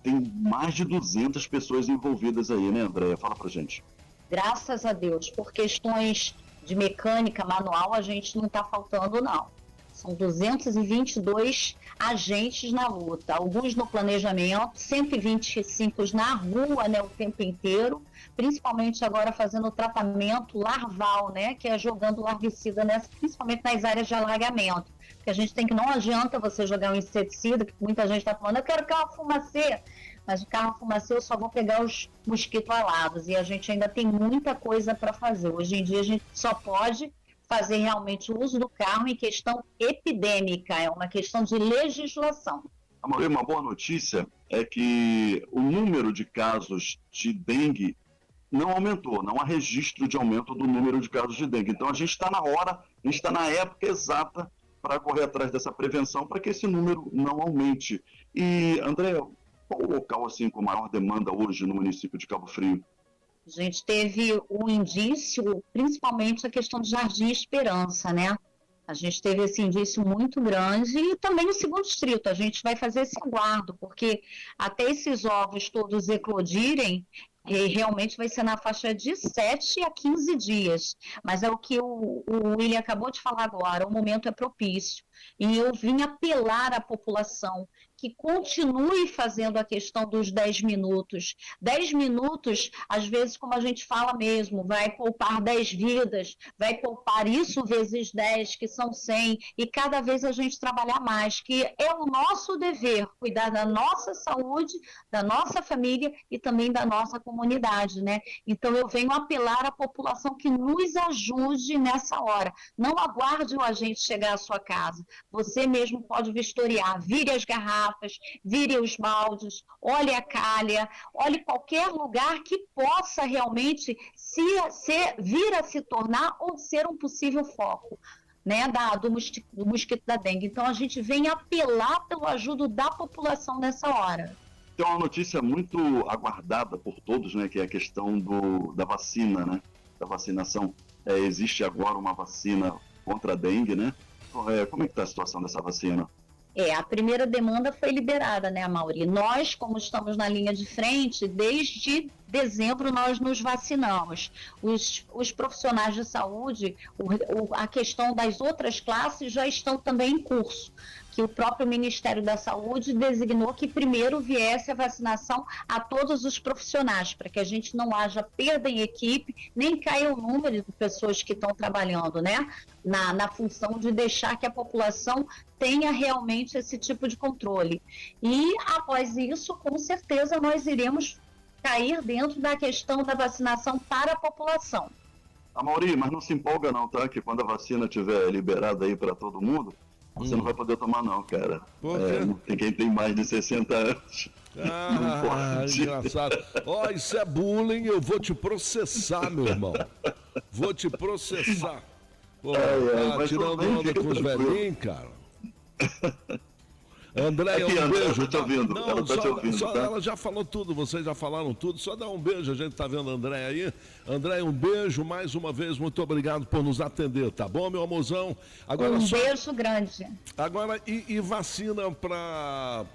Speaker 17: tem mais de 200 pessoas envolvidas aí, né, Andréa? Fala pra gente.
Speaker 18: Graças a Deus, por questões de mecânica manual, a gente não está faltando, não. São 222 agentes na luta, alguns no planejamento, 125 na rua, né, o tempo inteiro, principalmente agora fazendo o tratamento larval, né, que é jogando larvicida, principalmente nas áreas de alagamento. Porque a gente tem que, não adianta você jogar um inseticida, que muita gente está falando, eu quero carro fumacê, mas o carro fumacê eu só vou pegar os mosquitos alados, e a gente ainda tem muita coisa para fazer. Hoje em dia a gente só pode fazer realmente o uso do carro em questão epidêmica, é uma questão de legislação.
Speaker 17: Amaury, uma boa notícia é que o número de casos de dengue não aumentou, não há registro de aumento do número de casos de dengue. Então a gente está na hora, a gente está na época exata para correr atrás dessa prevenção para que esse número não aumente. E, André, qual o local assim, com maior demanda hoje no município de Cabo Frio?
Speaker 18: A gente teve um indício, principalmente a questão do Jardim Esperança, né? A gente teve esse indício muito grande e também no segundo distrito. A gente vai fazer esse aguardo, porque até esses ovos todos eclodirem, realmente vai ser na faixa de 7 a 15 dias. Mas é o que o William acabou de falar agora, o momento é propício. E eu vim apelar à população que continue fazendo a questão dos 10 minutos. 10 minutos, às vezes, como a gente fala mesmo, vai poupar 10 vidas, vai poupar isso vezes 10, que são 100, e cada vez a gente trabalhar mais, que é o nosso dever, cuidar da nossa saúde, da nossa família e também da nossa comunidade, né? Então, eu venho apelar à população que nos ajude nessa hora. Não aguarde o agente chegar à sua casa. Você mesmo pode vistoriar, vire as garrafas, vire os baldes, olhe a calha, olhe qualquer lugar que possa realmente vir a se tornar ou ser um possível foco, né, do mosquito da dengue. Então a gente vem apelar pelo ajuda da população nessa hora.
Speaker 17: Tem uma notícia muito aguardada por todos, né, que é a questão da vacina, né, da vacinação. Existe agora uma vacina contra a dengue, né? Como é que está a situação dessa vacina?
Speaker 18: A primeira demanda foi liberada, né, Amaury? Nós, como estamos na linha de frente, desde dezembro nós nos vacinamos. Os profissionais de saúde, a questão das outras classes já estão também em curso, que o próprio Ministério da Saúde designou que primeiro viesse a vacinação a todos os profissionais, para que a gente não haja perda em equipe, nem caia o número de pessoas que estão trabalhando, né, na função de deixar que a população tenha realmente esse tipo de controle. E após isso, com certeza, nós iremos cair dentro da questão da vacinação para a população.
Speaker 17: Amaury, mas não se empolga não, tá? Que quando a vacina estiver liberada aí para todo mundo, você não vai poder tomar não, cara. Tem quem tem mais de 60 anos.
Speaker 2: Engraçado. Ó, isso é bullying, eu vou te processar, meu irmão. Vou te processar. Pô, tá tirando onda com os velhinhos, cara. Andréia, um beijo.
Speaker 17: Tá ouvindo,
Speaker 2: não,
Speaker 17: ela tá te ouvindo,
Speaker 2: só
Speaker 17: tá?
Speaker 2: ela já falou tudo, vocês já falaram tudo. Só dá um beijo, a gente tá vendo a Andréia aí. Andréia, um beijo mais uma vez, muito obrigado por nos atender, tá bom, meu amorzão? Agora,
Speaker 18: beijo grande.
Speaker 2: Agora, e vacina para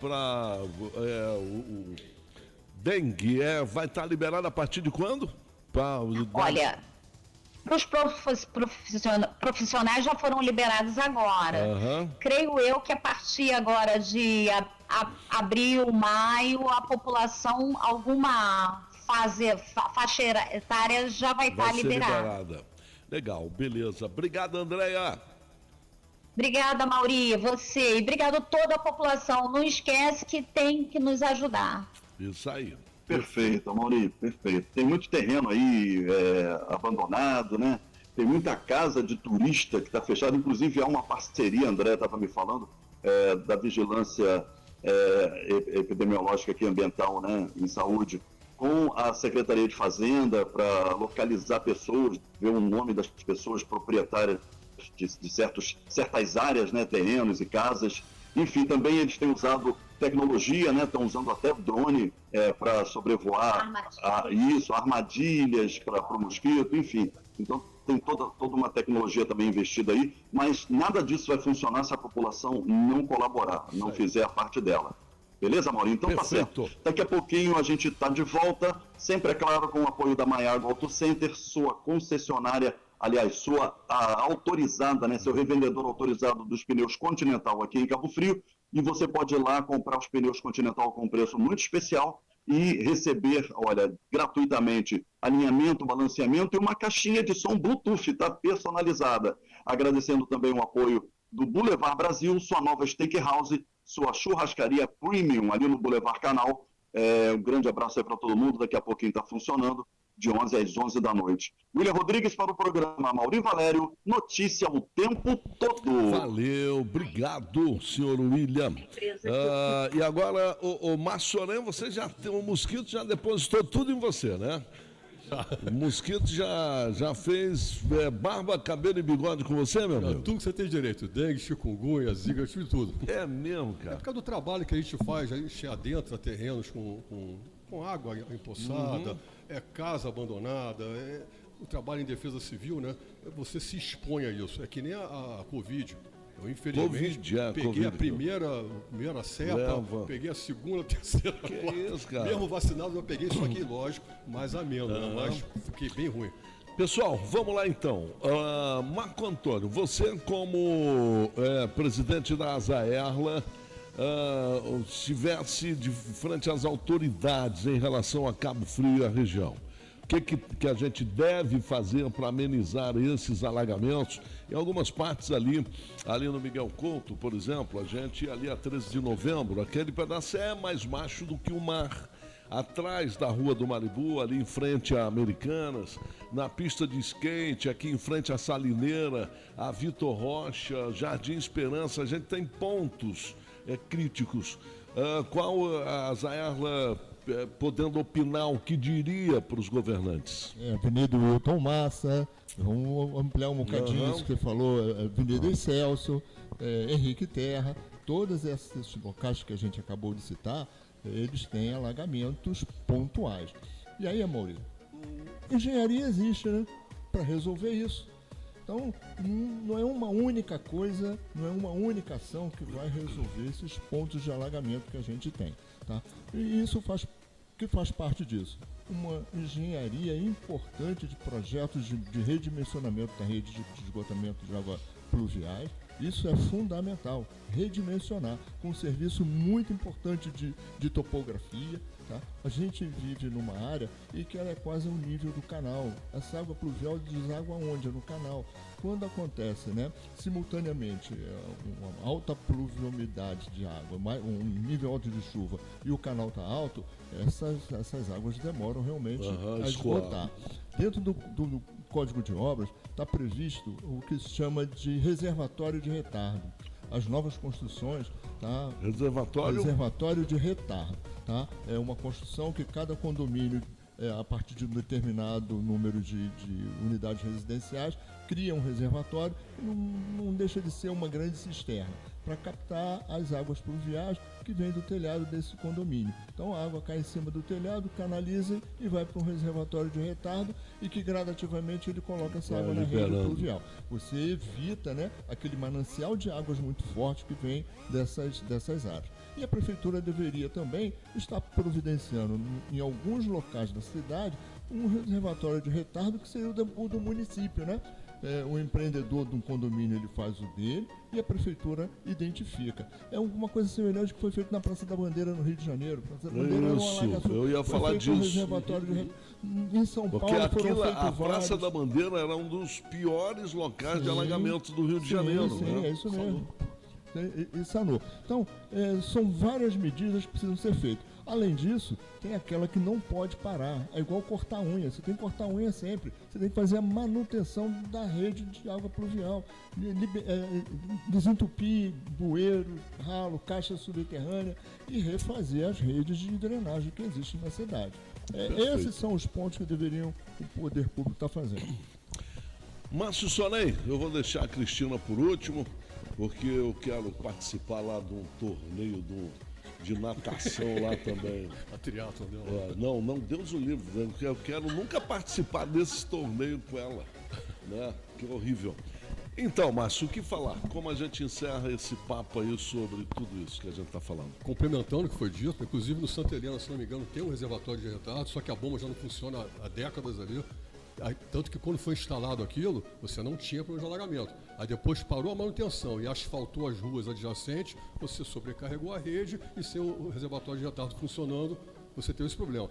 Speaker 2: o dengue, vai estar liberada a partir de quando?
Speaker 18: Olha, os profissionais já foram liberados agora. Creio eu que a partir agora de abril, maio, a população, alguma faixa etária já vai estar liberada.
Speaker 2: Legal, beleza. Obrigado, Andréia.
Speaker 18: Obrigada, Mauri, você. E obrigado a toda a população. Não esquece que tem que nos ajudar.
Speaker 2: Isso aí.
Speaker 17: Perfeito, Mauri, perfeito. Tem muito terreno aí abandonado, né? Tem muita casa de turista que está fechada. Inclusive, há uma parceria, André estava me falando, da vigilância epidemiológica aqui, ambiental, né, em saúde, com a Secretaria de Fazenda para localizar pessoas, ver o nome das pessoas proprietárias de certas áreas, né, terrenos e casas. Enfim, também eles têm usado tecnologia, né? Estão usando até drone para sobrevoar armadilhas para o mosquito, enfim. Então tem toda uma tecnologia também investida aí, mas nada disso vai funcionar se a população não colaborar, não fizer a parte dela. Beleza, Maurinho? Então
Speaker 2: Perfeito.
Speaker 17: Tá certo. Daqui a pouquinho a gente está de volta, sempre, é claro, com o apoio da Maiago Auto Center, sua concessionária, aliás, sua autorizada, né, seu revendedor autorizado dos pneus Continental aqui em Cabo Frio, e você pode ir lá comprar os pneus Continental com preço muito especial e receber, olha, gratuitamente, alinhamento, balanceamento e uma caixinha de som Bluetooth, tá, personalizada. Agradecendo também o apoio do Boulevard Brasil, sua nova steakhouse, sua churrascaria premium ali no Boulevard Canal. Um grande abraço aí para todo mundo, daqui a pouquinho está funcionando, de 11 às 11 da noite. William Rodrigues para o programa Mauri Valério, notícia o tempo todo.
Speaker 2: Valeu, obrigado, senhor William. E agora, o Massorã, você já tem, o mosquito já depositou tudo em você, né? O mosquito já fez barba, cabelo e bigode com você, meu amigo?
Speaker 3: Tudo que você tem direito, dengue, chikungunya, zika, tudo.
Speaker 2: É mesmo, cara?
Speaker 3: É por causa do trabalho que a gente faz, a gente adentra terrenos com água empoçada, casa abandonada, o trabalho em defesa civil, né? Você se expõe a isso. É que nem a Covid. Eu, infelizmente, peguei a primeira cepa, peguei a segunda, a terceira, a quarta.
Speaker 2: Isso, cara?
Speaker 3: Mesmo vacinado, eu peguei isso aqui, lógico, mais ameno, né? Mas fiquei bem ruim.
Speaker 2: Pessoal, vamos lá então. Marco Antônio, você como presidente da Asaerla, estivesse de frente às autoridades em relação a Cabo Frio e a região, o que a gente deve fazer para amenizar esses alagamentos? Em algumas partes ali no Miguel Couto, por exemplo, a gente ali a 13 de novembro, aquele pedaço é mais baixo do que o mar. Atrás da Rua do Maribu, ali em frente a Americanas, na pista de skate, aqui em frente à Salineira, a Vitor Rocha, Jardim Esperança, a gente tem pontos críticos. Qual a Asaerla podendo opinar o que diria para os governantes?
Speaker 1: Avenida Wilton Massa, vamos ampliar um bocadinho isso que você falou, Avenida Excelsior, Henrique Terra, todos esses locais que a gente acabou de citar, eles têm alagamentos pontuais. E aí, Amaury, engenharia existe, né, para resolver isso. Então, não é uma única coisa, não é uma única ação que vai resolver esses pontos de alagamento que a gente tem, tá? E isso faz parte disso. Uma engenharia importante de projetos de redimensionamento da rede de esgotamento de água pluviais. Isso é fundamental, redimensionar, com um serviço muito importante de topografia. Tá? A gente vive numa área e que ela é quase o nível do canal. Essa água pluvial deságua onde? No canal. Quando acontece, né, simultaneamente uma alta pluviosidade de água, um nível alto de chuva e o canal está alto, essas águas demoram realmente a esgotar. Dentro do Código de Obras está previsto o que se chama de reservatório de retardo. as novas construções, tá?
Speaker 2: Reservatório
Speaker 1: de retardo, tá? É uma construção que cada condomínio, a partir de um determinado número de unidades residenciais, cria um reservatório e não deixa de ser uma grande cisterna para captar as águas pluviais que vêm do telhado desse condomínio. Então a água cai em cima do telhado, canaliza e vai para um reservatório de retardo e que gradativamente ele coloca essa água na rede pluvial. Você evita, né, aquele manancial de águas muito forte que vem dessas áreas. E a prefeitura deveria também estar providenciando em alguns locais da cidade um reservatório de retardo que seria o do município, né? O empreendedor de um condomínio ele faz o dele e a prefeitura identifica. É uma coisa semelhante que foi feito na Praça da Bandeira no Rio de Janeiro. Praça da Bandeira era um alagaço.
Speaker 2: Eu ia falar disso.
Speaker 1: Um reservatório em São
Speaker 2: Porque
Speaker 1: Paulo foram feitos
Speaker 2: a
Speaker 1: vários.
Speaker 2: Praça da Bandeira era um dos piores locais de alagamento do Rio de Janeiro.
Speaker 1: Sim,
Speaker 2: né?
Speaker 1: É isso mesmo. E sanou. Então, são várias medidas que precisam ser feitas. Além disso, tem aquela que não pode parar. É igual cortar unha. Você tem que cortar unha sempre. Você tem que fazer a manutenção da rede de água pluvial. Desentupir bueiro, ralo, caixa subterrânea e refazer as redes de drenagem que existem na cidade. Esses são os pontos que deveriam o poder público estar fazendo.
Speaker 2: Márcio Sonem, eu vou deixar a Cristina por último, porque eu quero participar lá de um torneio de natação lá também.
Speaker 3: A triatlon dela.
Speaker 2: Não, Deus o livre. Eu quero nunca participar desse torneio com ela, né? Que horrível. Então, Márcio, o que falar? Como a gente encerra esse papo aí sobre tudo isso que a gente está falando?
Speaker 3: Complementando o que foi dito, inclusive no Santa Helena, se não me engano, tem um reservatório de retardo, só que a bomba já não funciona há décadas ali. Tanto que quando foi instalado aquilo, você não tinha problema de alagamento. Aí depois parou a manutenção e asfaltou as ruas adjacentes, você sobrecarregou a rede e sem o reservatório de retardo funcionando, você teve esse problema.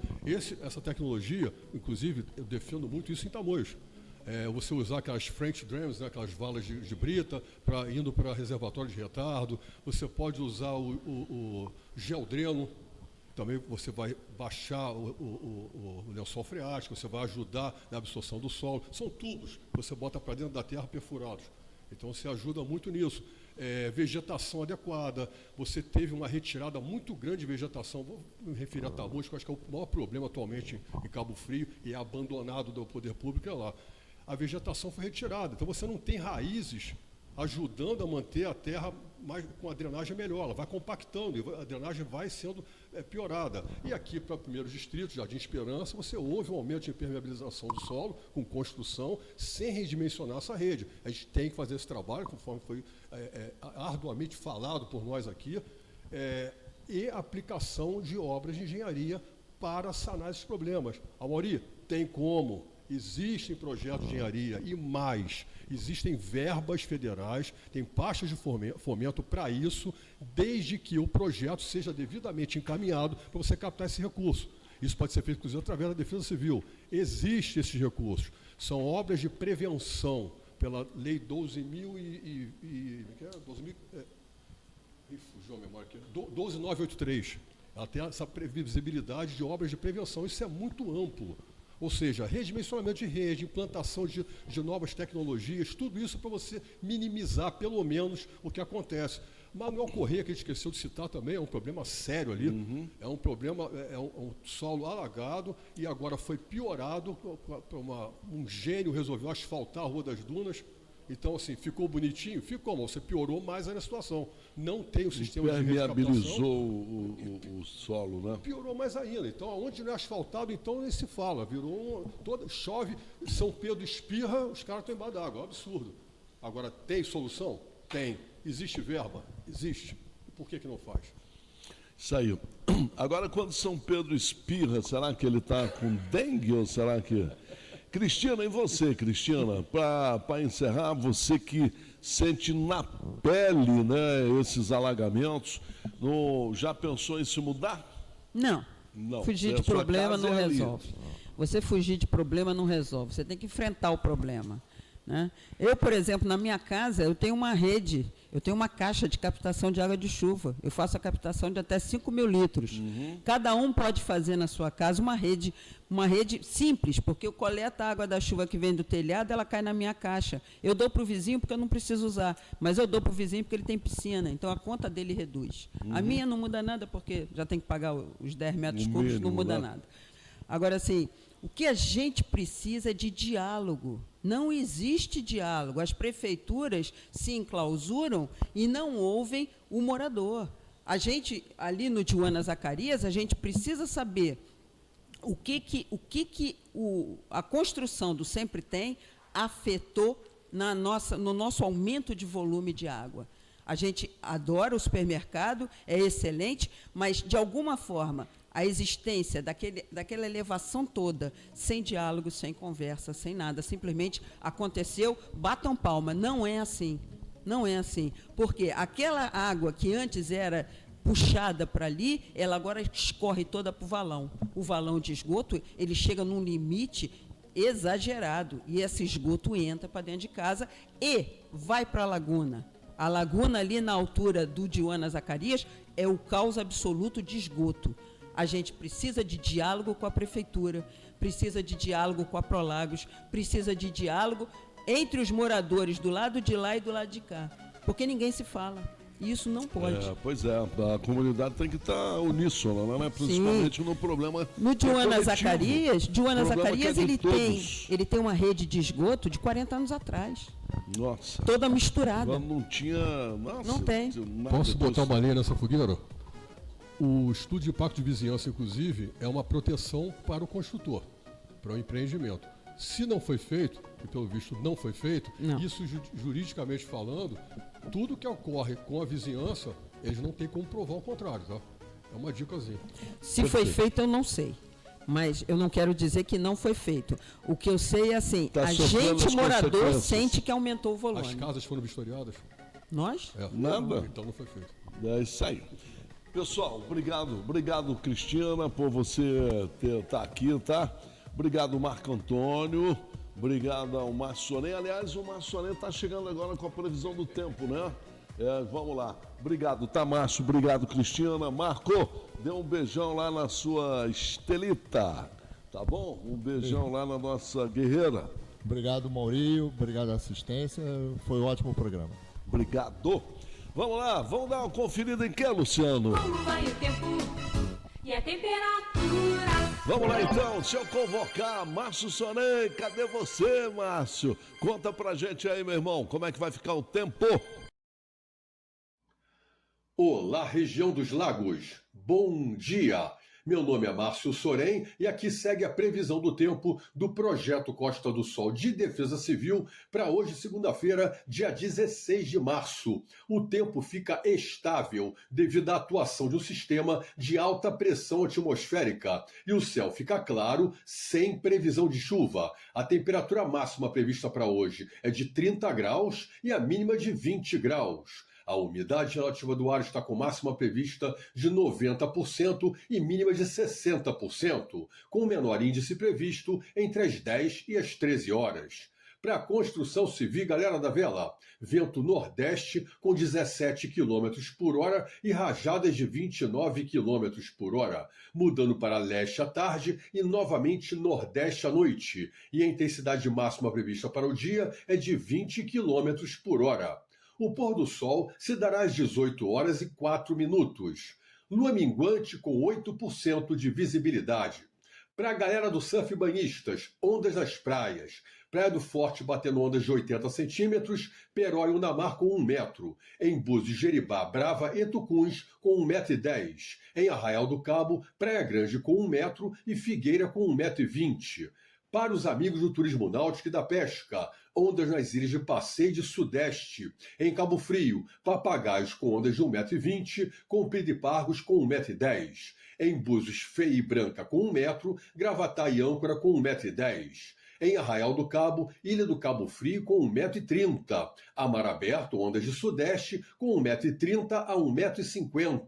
Speaker 3: Essa tecnologia, inclusive, eu defendo muito isso em Tamoios. Você usar aquelas French drams, né, aquelas valas de brita, indo para reservatório de retardo. Você pode usar o geodreno. Também você vai baixar o lençol freático, você vai ajudar na absorção do solo. São tubos que você bota para dentro da terra perfurados. Então você ajuda muito nisso. Vegetação adequada, você teve uma retirada muito grande de vegetação. Vou me referir a Tamoios, que eu acho que é o maior problema atualmente em Cabo Frio e é abandonado do poder público, é lá. A vegetação foi retirada, então você não tem raízes ajudando a manter a terra com a drenagem melhor, ela vai compactando e a drenagem vai sendo piorada. E aqui para o primeiro distrito, Jardim Esperança, você houve um aumento de impermeabilização do solo com construção, sem redimensionar essa rede. A gente tem que fazer esse trabalho, conforme foi arduamente falado por nós aqui, e aplicação de obras de engenharia para sanar esses problemas. Amaury, tem como. Existem projetos de engenharia e mais, existem verbas federais, tem pastas de fomento para isso, desde que o projeto seja devidamente encaminhado para você captar esse recurso. Isso pode ser feito, inclusive, através da Defesa Civil. Existem esses recursos. São obras de prevenção pela Lei 12.983. Ela tem essa previsibilidade de obras de prevenção. Isso é muito amplo. Ou seja, redimensionamento de rede, implantação de novas tecnologias, tudo isso para você minimizar, pelo menos, o que acontece. Manuel Corrêa, que a gente esqueceu de citar também, é um problema sério ali. Uhum. É um problema, um solo alagado e agora foi piorado. Um gênio resolveu asfaltar a Rua das Dunas. Então, assim, ficou bonitinho? Ficou, mas você piorou mais ainda a situação. Não tem o sistema de
Speaker 2: permeabilizou o solo, né?
Speaker 3: Piorou mais ainda. Então, onde não é asfaltado, então nem se fala. Virou chove, São Pedro espirra, os caras estão embaixo d'água. É um absurdo. Agora, tem solução? Tem. Existe verba? Existe. Por que não faz?
Speaker 2: Isso aí. Agora, quando São Pedro espirra, será que ele está com dengue ou será que... Cristina, e você, Cristina, para encerrar, você que sente na pele, né, esses alagamentos, já pensou em se mudar?
Speaker 4: Não. Fugir de problema não resolve. Você fugir de problema não resolve. Você tem que enfrentar o problema. né? Eu, por exemplo, na minha casa, eu tenho uma rede, eu tenho uma caixa de captação de água de chuva. Eu faço a captação de até 5.000 litros. Cada um pode fazer na sua casa uma rede simples, porque eu coleto a água da chuva que vem do telhado, ela cai na minha caixa. Eu dou para o vizinho porque eu não preciso usar, mas eu dou para o vizinho porque ele tem piscina, então a conta dele reduz. A minha não muda nada, porque já tem que pagar os 10 metros cúbicos, não muda nada. Agora, assim, o que a gente precisa é de diálogo. Não existe diálogo. As prefeituras se enclausuram e não ouvem o morador. A gente, ali no Joana Zacarias, a gente precisa saber a construção do Sempre Tem afetou no nosso aumento de volume de água. A gente adora o supermercado, é excelente, mas, de alguma forma, a existência daquela elevação toda, sem diálogo, sem conversa, sem nada, simplesmente aconteceu, batam palma. Não é assim. Não é assim. Porque aquela água que antes era puxada para ali, ela agora escorre toda para o valão. O valão de esgoto, ele chega num limite exagerado, e esse esgoto entra para dentro de casa e vai para a laguna. A laguna ali na altura do Joana Zacarias é o caos absoluto de esgoto. A gente precisa de diálogo com a prefeitura, precisa de diálogo com a Prolagos, precisa de diálogo entre os moradores do lado de lá e do lado de cá, porque ninguém se fala. E isso não pode.
Speaker 2: Pois é, a comunidade tem que estar uníssona, né? Principalmente no problema.
Speaker 4: No Joana Zacarias, ele tem uma rede de esgoto de 40 anos atrás.
Speaker 2: Nossa.
Speaker 4: Toda misturada.
Speaker 2: Não tinha. Nossa,
Speaker 4: não tem.
Speaker 3: Posso botar uma lenha nessa fogueira? O estudo de impacto de vizinhança, inclusive, é uma proteção para o construtor, para o empreendimento. Se não foi feito, e pelo visto não foi feito, isso juridicamente falando, tudo que ocorre com a vizinhança, eles não têm como provar o contrário, tá? É uma dicasinha.
Speaker 4: Se foi feito, eu não sei. Mas eu não quero dizer que não foi feito. O que eu sei é assim, a gente, morador, sente que aumentou o volume.
Speaker 3: As casas foram vistoriadas?
Speaker 4: Nós?
Speaker 2: Nada.
Speaker 3: Então não foi feito.
Speaker 2: É isso aí. Pessoal, obrigado Cristiana por você estar aqui, tá? Obrigado Marco Antônio, obrigado ao Márcio Sonem. Aliás, o Márcio Sonem está chegando agora com a previsão do tempo, né? Vamos lá. Obrigado, tá, Márcio? Obrigado, Cristiana. Marco, dê um beijão lá na sua Estelita, tá bom? Um beijão lá na nossa guerreira.
Speaker 1: Obrigado, Maurício. Obrigado a assistência. Foi um ótimo programa.
Speaker 2: Obrigado. Vamos lá, vamos dar uma conferida em que, Luciano?
Speaker 8: Como vai o tempo e a temperatura?
Speaker 2: Vamos lá então, deixa eu convocar Márcio Sonem. Cadê você, Márcio? Conta pra gente aí, meu irmão, como é que vai ficar o tempo?
Speaker 3: Olá, região dos lagos. Bom dia. Meu nome é Márcio Sonem e aqui segue a previsão do tempo do Projeto Costa do Sol de Defesa Civil para hoje, segunda-feira, dia 16 de março. O tempo fica estável devido à atuação de um sistema de alta pressão atmosférica e o céu fica claro, sem previsão de chuva. A temperatura máxima prevista para hoje é de 30 graus e a mínima de 20 graus. A umidade relativa do ar está com máxima prevista de 90% e mínima de 60%, com o menor índice previsto entre as 10 e as 13 horas. Para a construção civil, galera da vela, vento nordeste com 17 km por hora e rajadas de 29 km por hora, mudando para leste à tarde e novamente nordeste à noite. E a intensidade máxima prevista para o dia é de 20 km por hora. O pôr do sol se dará às 18 horas e 4 minutos. Lua minguante com 8% de visibilidade. Para a galera do surf banhistas, ondas nas praias. Praia do Forte batendo ondas de 80 centímetros, Peróio na mar com 1 metro. Em Búzios, Jeribá, Brava e Tucuns com 1,10 m. Em Arraial do Cabo, Praia Grande com 1 metro e Figueira com 1,20 m. Para os amigos do turismo náutico e da pesca, ondas nas ilhas de Passeio de Sudeste. Em Cabo Frio, papagaios com ondas de 1,20 m, Comprida e Pargos com 1,10 m. Em Búzios, Feia e Branca com 1 metro, Gravatá e Âncora com 1,10 m. Em Arraial do Cabo, Ilha do Cabo Frio com 1,30 m. A mar aberto, ondas de Sudeste com 1,30 m a 1,50 m.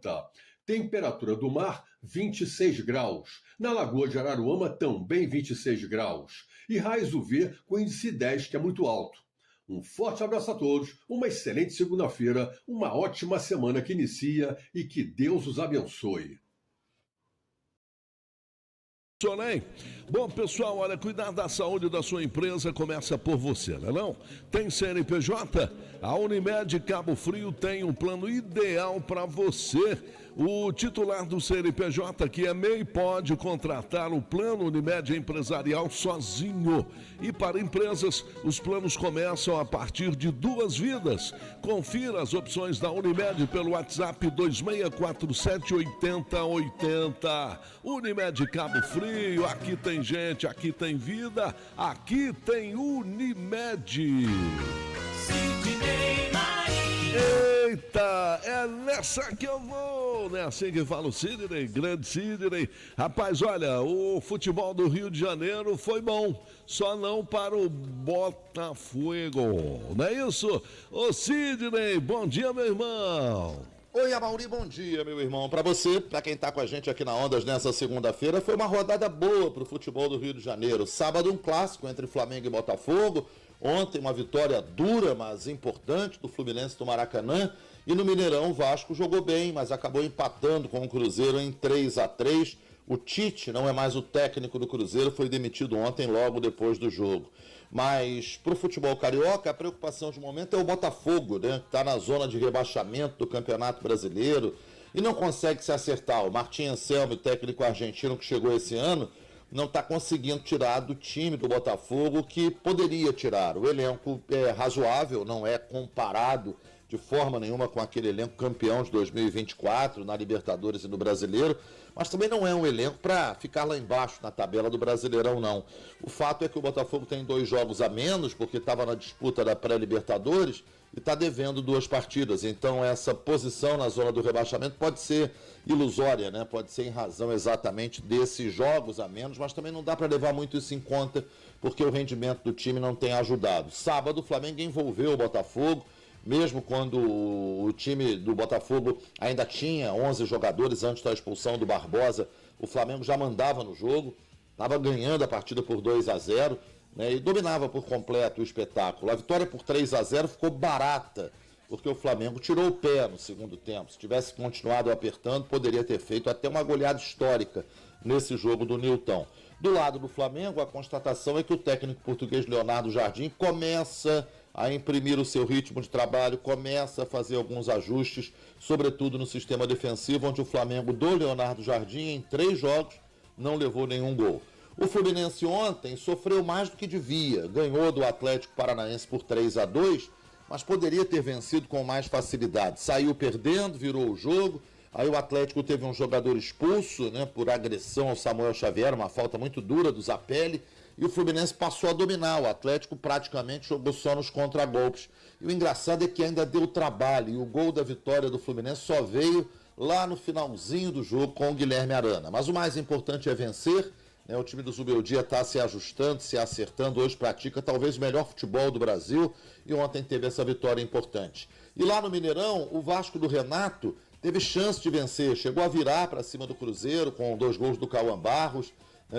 Speaker 3: Temperatura do mar, 26 graus. Na Lagoa de Araruama, também 26 graus. E raios UV com índice 10, que é muito alto. Um forte abraço a todos, uma excelente segunda-feira, uma ótima semana que inicia e que Deus os abençoe.
Speaker 2: Bom, pessoal, olha, cuidar da saúde da sua empresa começa por você, não? Tem CNPJ? A Unimed Cabo Frio tem um plano ideal para você. O titular do CNPJ, que é MEI, pode contratar o plano Unimed empresarial sozinho. E para empresas, os planos começam a partir de 2 vidas. Confira as opções da Unimed pelo WhatsApp 26478080. Unimed Cabo Frio, aqui tem gente, aqui tem vida, aqui tem Unimed. Eita, é nessa que eu vou, né? Assim que fala o Sidney, grande Sidney. Rapaz, olha, o futebol do Rio de Janeiro foi bom, só não para o Botafogo, não é isso? Ô Sidney, bom dia, meu irmão.
Speaker 19: Oi, Amauri, bom dia, meu irmão. Para você, para quem tá com a gente aqui na Ondas nessa segunda-feira, foi uma rodada boa pro futebol do Rio de Janeiro. Sábado, um clássico entre Flamengo e Botafogo. Ontem, uma vitória dura, mas importante do Fluminense do Maracanã. E no Mineirão, o Vasco jogou bem, mas acabou empatando com o Cruzeiro em 3-3. O Tite não é mais o técnico do Cruzeiro, foi demitido ontem, logo depois do jogo. Mas para o futebol carioca, a preocupação de momento é o Botafogo, né? Que está na zona de rebaixamento do Campeonato Brasileiro e não consegue se acertar. O Martim Anselmo, o técnico argentino que chegou esse ano, não está conseguindo tirar do time do Botafogo que poderia tirar. O elenco é razoável, não é comparado de forma nenhuma com aquele elenco campeão de 2024 na Libertadores e no Brasileiro, mas também não é um elenco para ficar lá embaixo na tabela do Brasileirão, não. O fato é que o Botafogo tem 2 jogos a menos, porque estava na disputa da pré-Libertadores e está devendo 2 partidas. Então essa posição na zona do rebaixamento pode ser ilusória, né? Pode ser em razão exatamente desses jogos a menos, mas também não dá para levar muito isso em conta, porque o rendimento do time não tem ajudado. Sábado o Flamengo envolveu o Botafogo, mesmo quando o time do Botafogo ainda tinha 11 jogadores antes da expulsão do Barbosa, o Flamengo já mandava no jogo, estava ganhando a partida por 2-0, né, e dominava por completo o espetáculo. A vitória por 3-0 ficou barata, porque o Flamengo tirou o pé no segundo tempo. Se tivesse continuado apertando, poderia ter feito até uma goleada histórica nesse jogo do Nilton. Do lado do Flamengo, a constatação é que o técnico português Leonardo Jardim começa a imprimir o seu ritmo de trabalho, começa a fazer alguns ajustes, sobretudo no sistema defensivo, onde o Flamengo do Leonardo Jardim, em 3 jogos, não levou nenhum gol. O Fluminense ontem sofreu mais do que devia, ganhou do Atlético Paranaense por 3-2, mas poderia ter vencido com mais facilidade. Saiu perdendo, virou o jogo, aí o Atlético teve um jogador expulso, né, por agressão ao Samuel Xavier, uma falta muito dura do Zapelli, e o Fluminense passou a dominar. O Atlético praticamente jogou só nos contragolpes. E o engraçado é que ainda deu trabalho. E o gol da vitória do Fluminense só veio lá no finalzinho do jogo com o Guilherme Arana. Mas o mais importante é vencer, né? O time do Zubeldia está se ajustando, se acertando. Hoje pratica talvez o melhor futebol do Brasil. E ontem teve essa vitória importante. E lá no Mineirão, o Vasco do Renato teve chance de vencer. Chegou a virar para cima do Cruzeiro com 2 gols do Cauã Barros.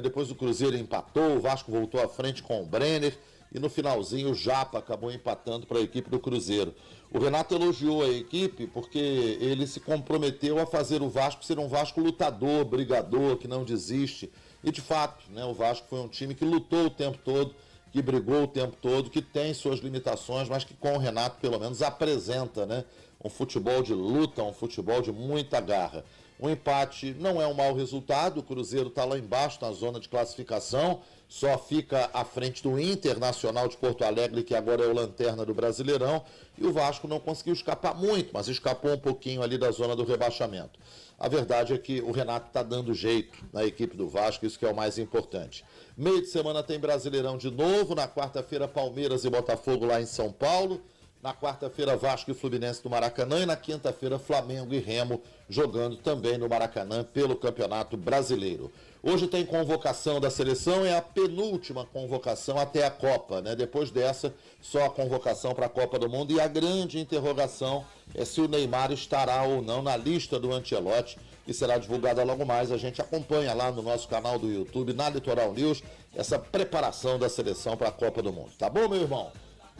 Speaker 19: Depois o Cruzeiro empatou, o Vasco voltou à frente com o Brenner e no finalzinho o Japa acabou empatando para a equipe do Cruzeiro. O Renato elogiou a equipe porque ele se comprometeu a fazer o Vasco ser um Vasco lutador, brigador, que não desiste. E de fato, né, o Vasco foi um time que lutou o tempo todo, que brigou o tempo todo, que tem suas limitações, mas que com o Renato pelo menos apresenta, né, um futebol de luta, um futebol de muita garra. O empate não é um mau resultado, o Cruzeiro está lá embaixo na zona de classificação, só fica à frente do Internacional de Porto Alegre, que agora é o lanterna do Brasileirão, e o Vasco não conseguiu escapar muito, mas escapou um pouquinho ali da zona do rebaixamento. A verdade é que o Renato está dando jeito na equipe do Vasco, isso que é o mais importante. Meio de semana tem Brasileirão de novo, na quarta-feira Palmeiras e Botafogo lá em São Paulo, na quarta-feira Vasco e Fluminense do Maracanã e na quinta-feira Flamengo e Remo jogando também no Maracanã pelo Campeonato Brasileiro. Hoje tem convocação da seleção, é a penúltima convocação até a Copa, né? Depois dessa, só a convocação para a Copa do Mundo e a grande interrogação é se o Neymar estará ou não na lista do Ancelotti, que será divulgada logo mais. A gente acompanha lá no nosso canal do YouTube, na Litoral News, essa preparação da seleção para a Copa do Mundo. Tá bom, meu irmão?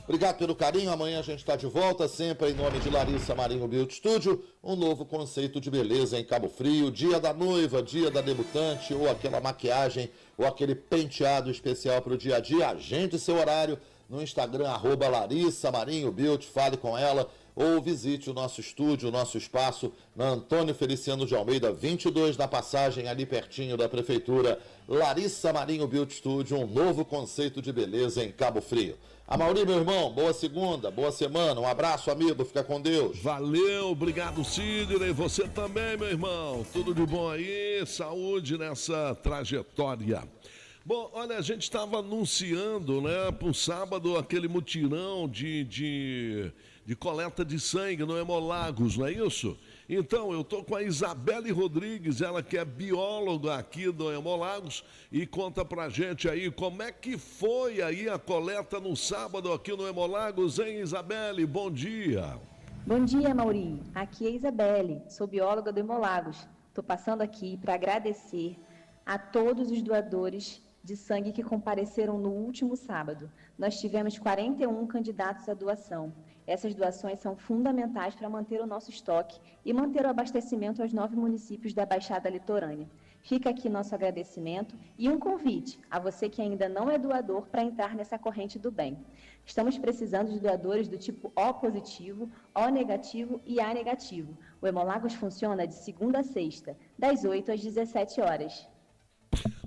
Speaker 19: Obrigado pelo carinho. Amanhã a gente está de volta, sempre em nome de Larissa Marinho Beauty Studio. Um novo conceito de beleza em Cabo Frio. Dia da noiva, dia da debutante, ou aquela maquiagem, ou aquele penteado especial para o dia a dia. Agende seu horário no Instagram, @Larissa Marinho Beauty. Fale com ela ou visite o nosso estúdio, o nosso espaço na Antônio Feliciano de Almeida, 22, na passagem ali pertinho da prefeitura. Larissa Marinho Beauty Studio, um novo conceito de beleza em Cabo Frio. Amaury, meu irmão, boa segunda, boa semana, um abraço, amigo, fica com Deus.
Speaker 2: Valeu, obrigado, Sidney, você também, meu irmão, tudo de bom aí, saúde nessa trajetória. Bom, olha, a gente estava anunciando, né, para o sábado, aquele mutirão de coleta de sangue no Hemolagos, não é isso? Então, eu estou com a Isabelle Rodrigues, ela que é bióloga aqui do Hemolagos, e conta pra gente aí como é que foi aí a coleta no sábado aqui no Hemolagos, hein, Isabelle? Bom dia.
Speaker 20: Bom dia, Amaury. Aqui é a Isabelle, sou bióloga do Hemolagos. Estou passando aqui para agradecer a todos os doadores de sangue que compareceram no último sábado. Nós tivemos 41 candidatos à doação. Essas doações são fundamentais para manter o nosso estoque e manter o abastecimento aos 9 municípios da Baixada Litorânea. Fica aqui nosso agradecimento e um convite a você que ainda não é doador para entrar nessa corrente do bem. Estamos precisando de doadores do tipo O positivo, O negativo e A negativo. O Hemolagos funciona de segunda a sexta, das 8 às 17 horas.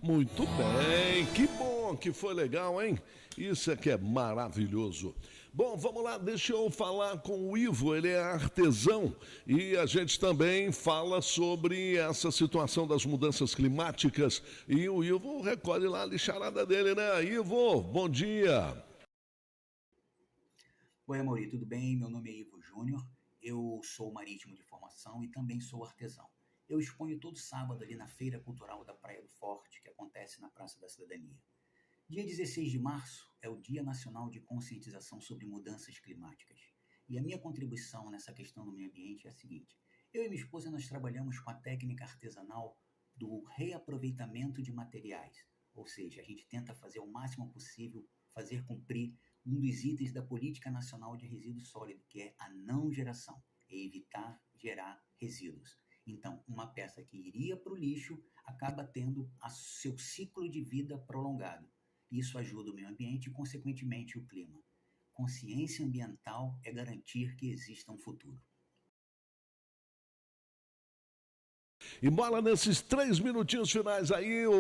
Speaker 2: Muito bem, que bom, que foi legal, hein? Isso é que é maravilhoso. Bom, vamos lá, deixa eu falar com o Ivo, ele é artesão e a gente também fala sobre essa situação das mudanças climáticas e o Ivo recolhe lá a lixarada dele, né? Ivo, bom dia.
Speaker 21: Oi, Amaury, tudo bem? Meu nome é Ivo Júnior, eu sou marítimo de formação e também sou artesão. Eu exponho todo sábado ali na Feira Cultural da Praia do Forte, que acontece na Praça da Cidadania. Dia 16 de março é o Dia Nacional de Conscientização sobre Mudanças Climáticas. E a minha contribuição nessa questão do meio ambiente é a seguinte. Eu e minha esposa, nós trabalhamos com a técnica artesanal do reaproveitamento de materiais. Ou seja, a gente tenta fazer o máximo possível, fazer cumprir um dos itens da Política Nacional de Resíduos Sólidos, que é a não geração, é evitar gerar resíduos. Então, uma peça que iria para o lixo acaba tendo seu ciclo de vida prolongado. Isso ajuda o meio ambiente e, consequentemente, o clima. Consciência ambiental é garantir que exista um futuro.
Speaker 2: E bola nesses 3 minutinhos finais aí, o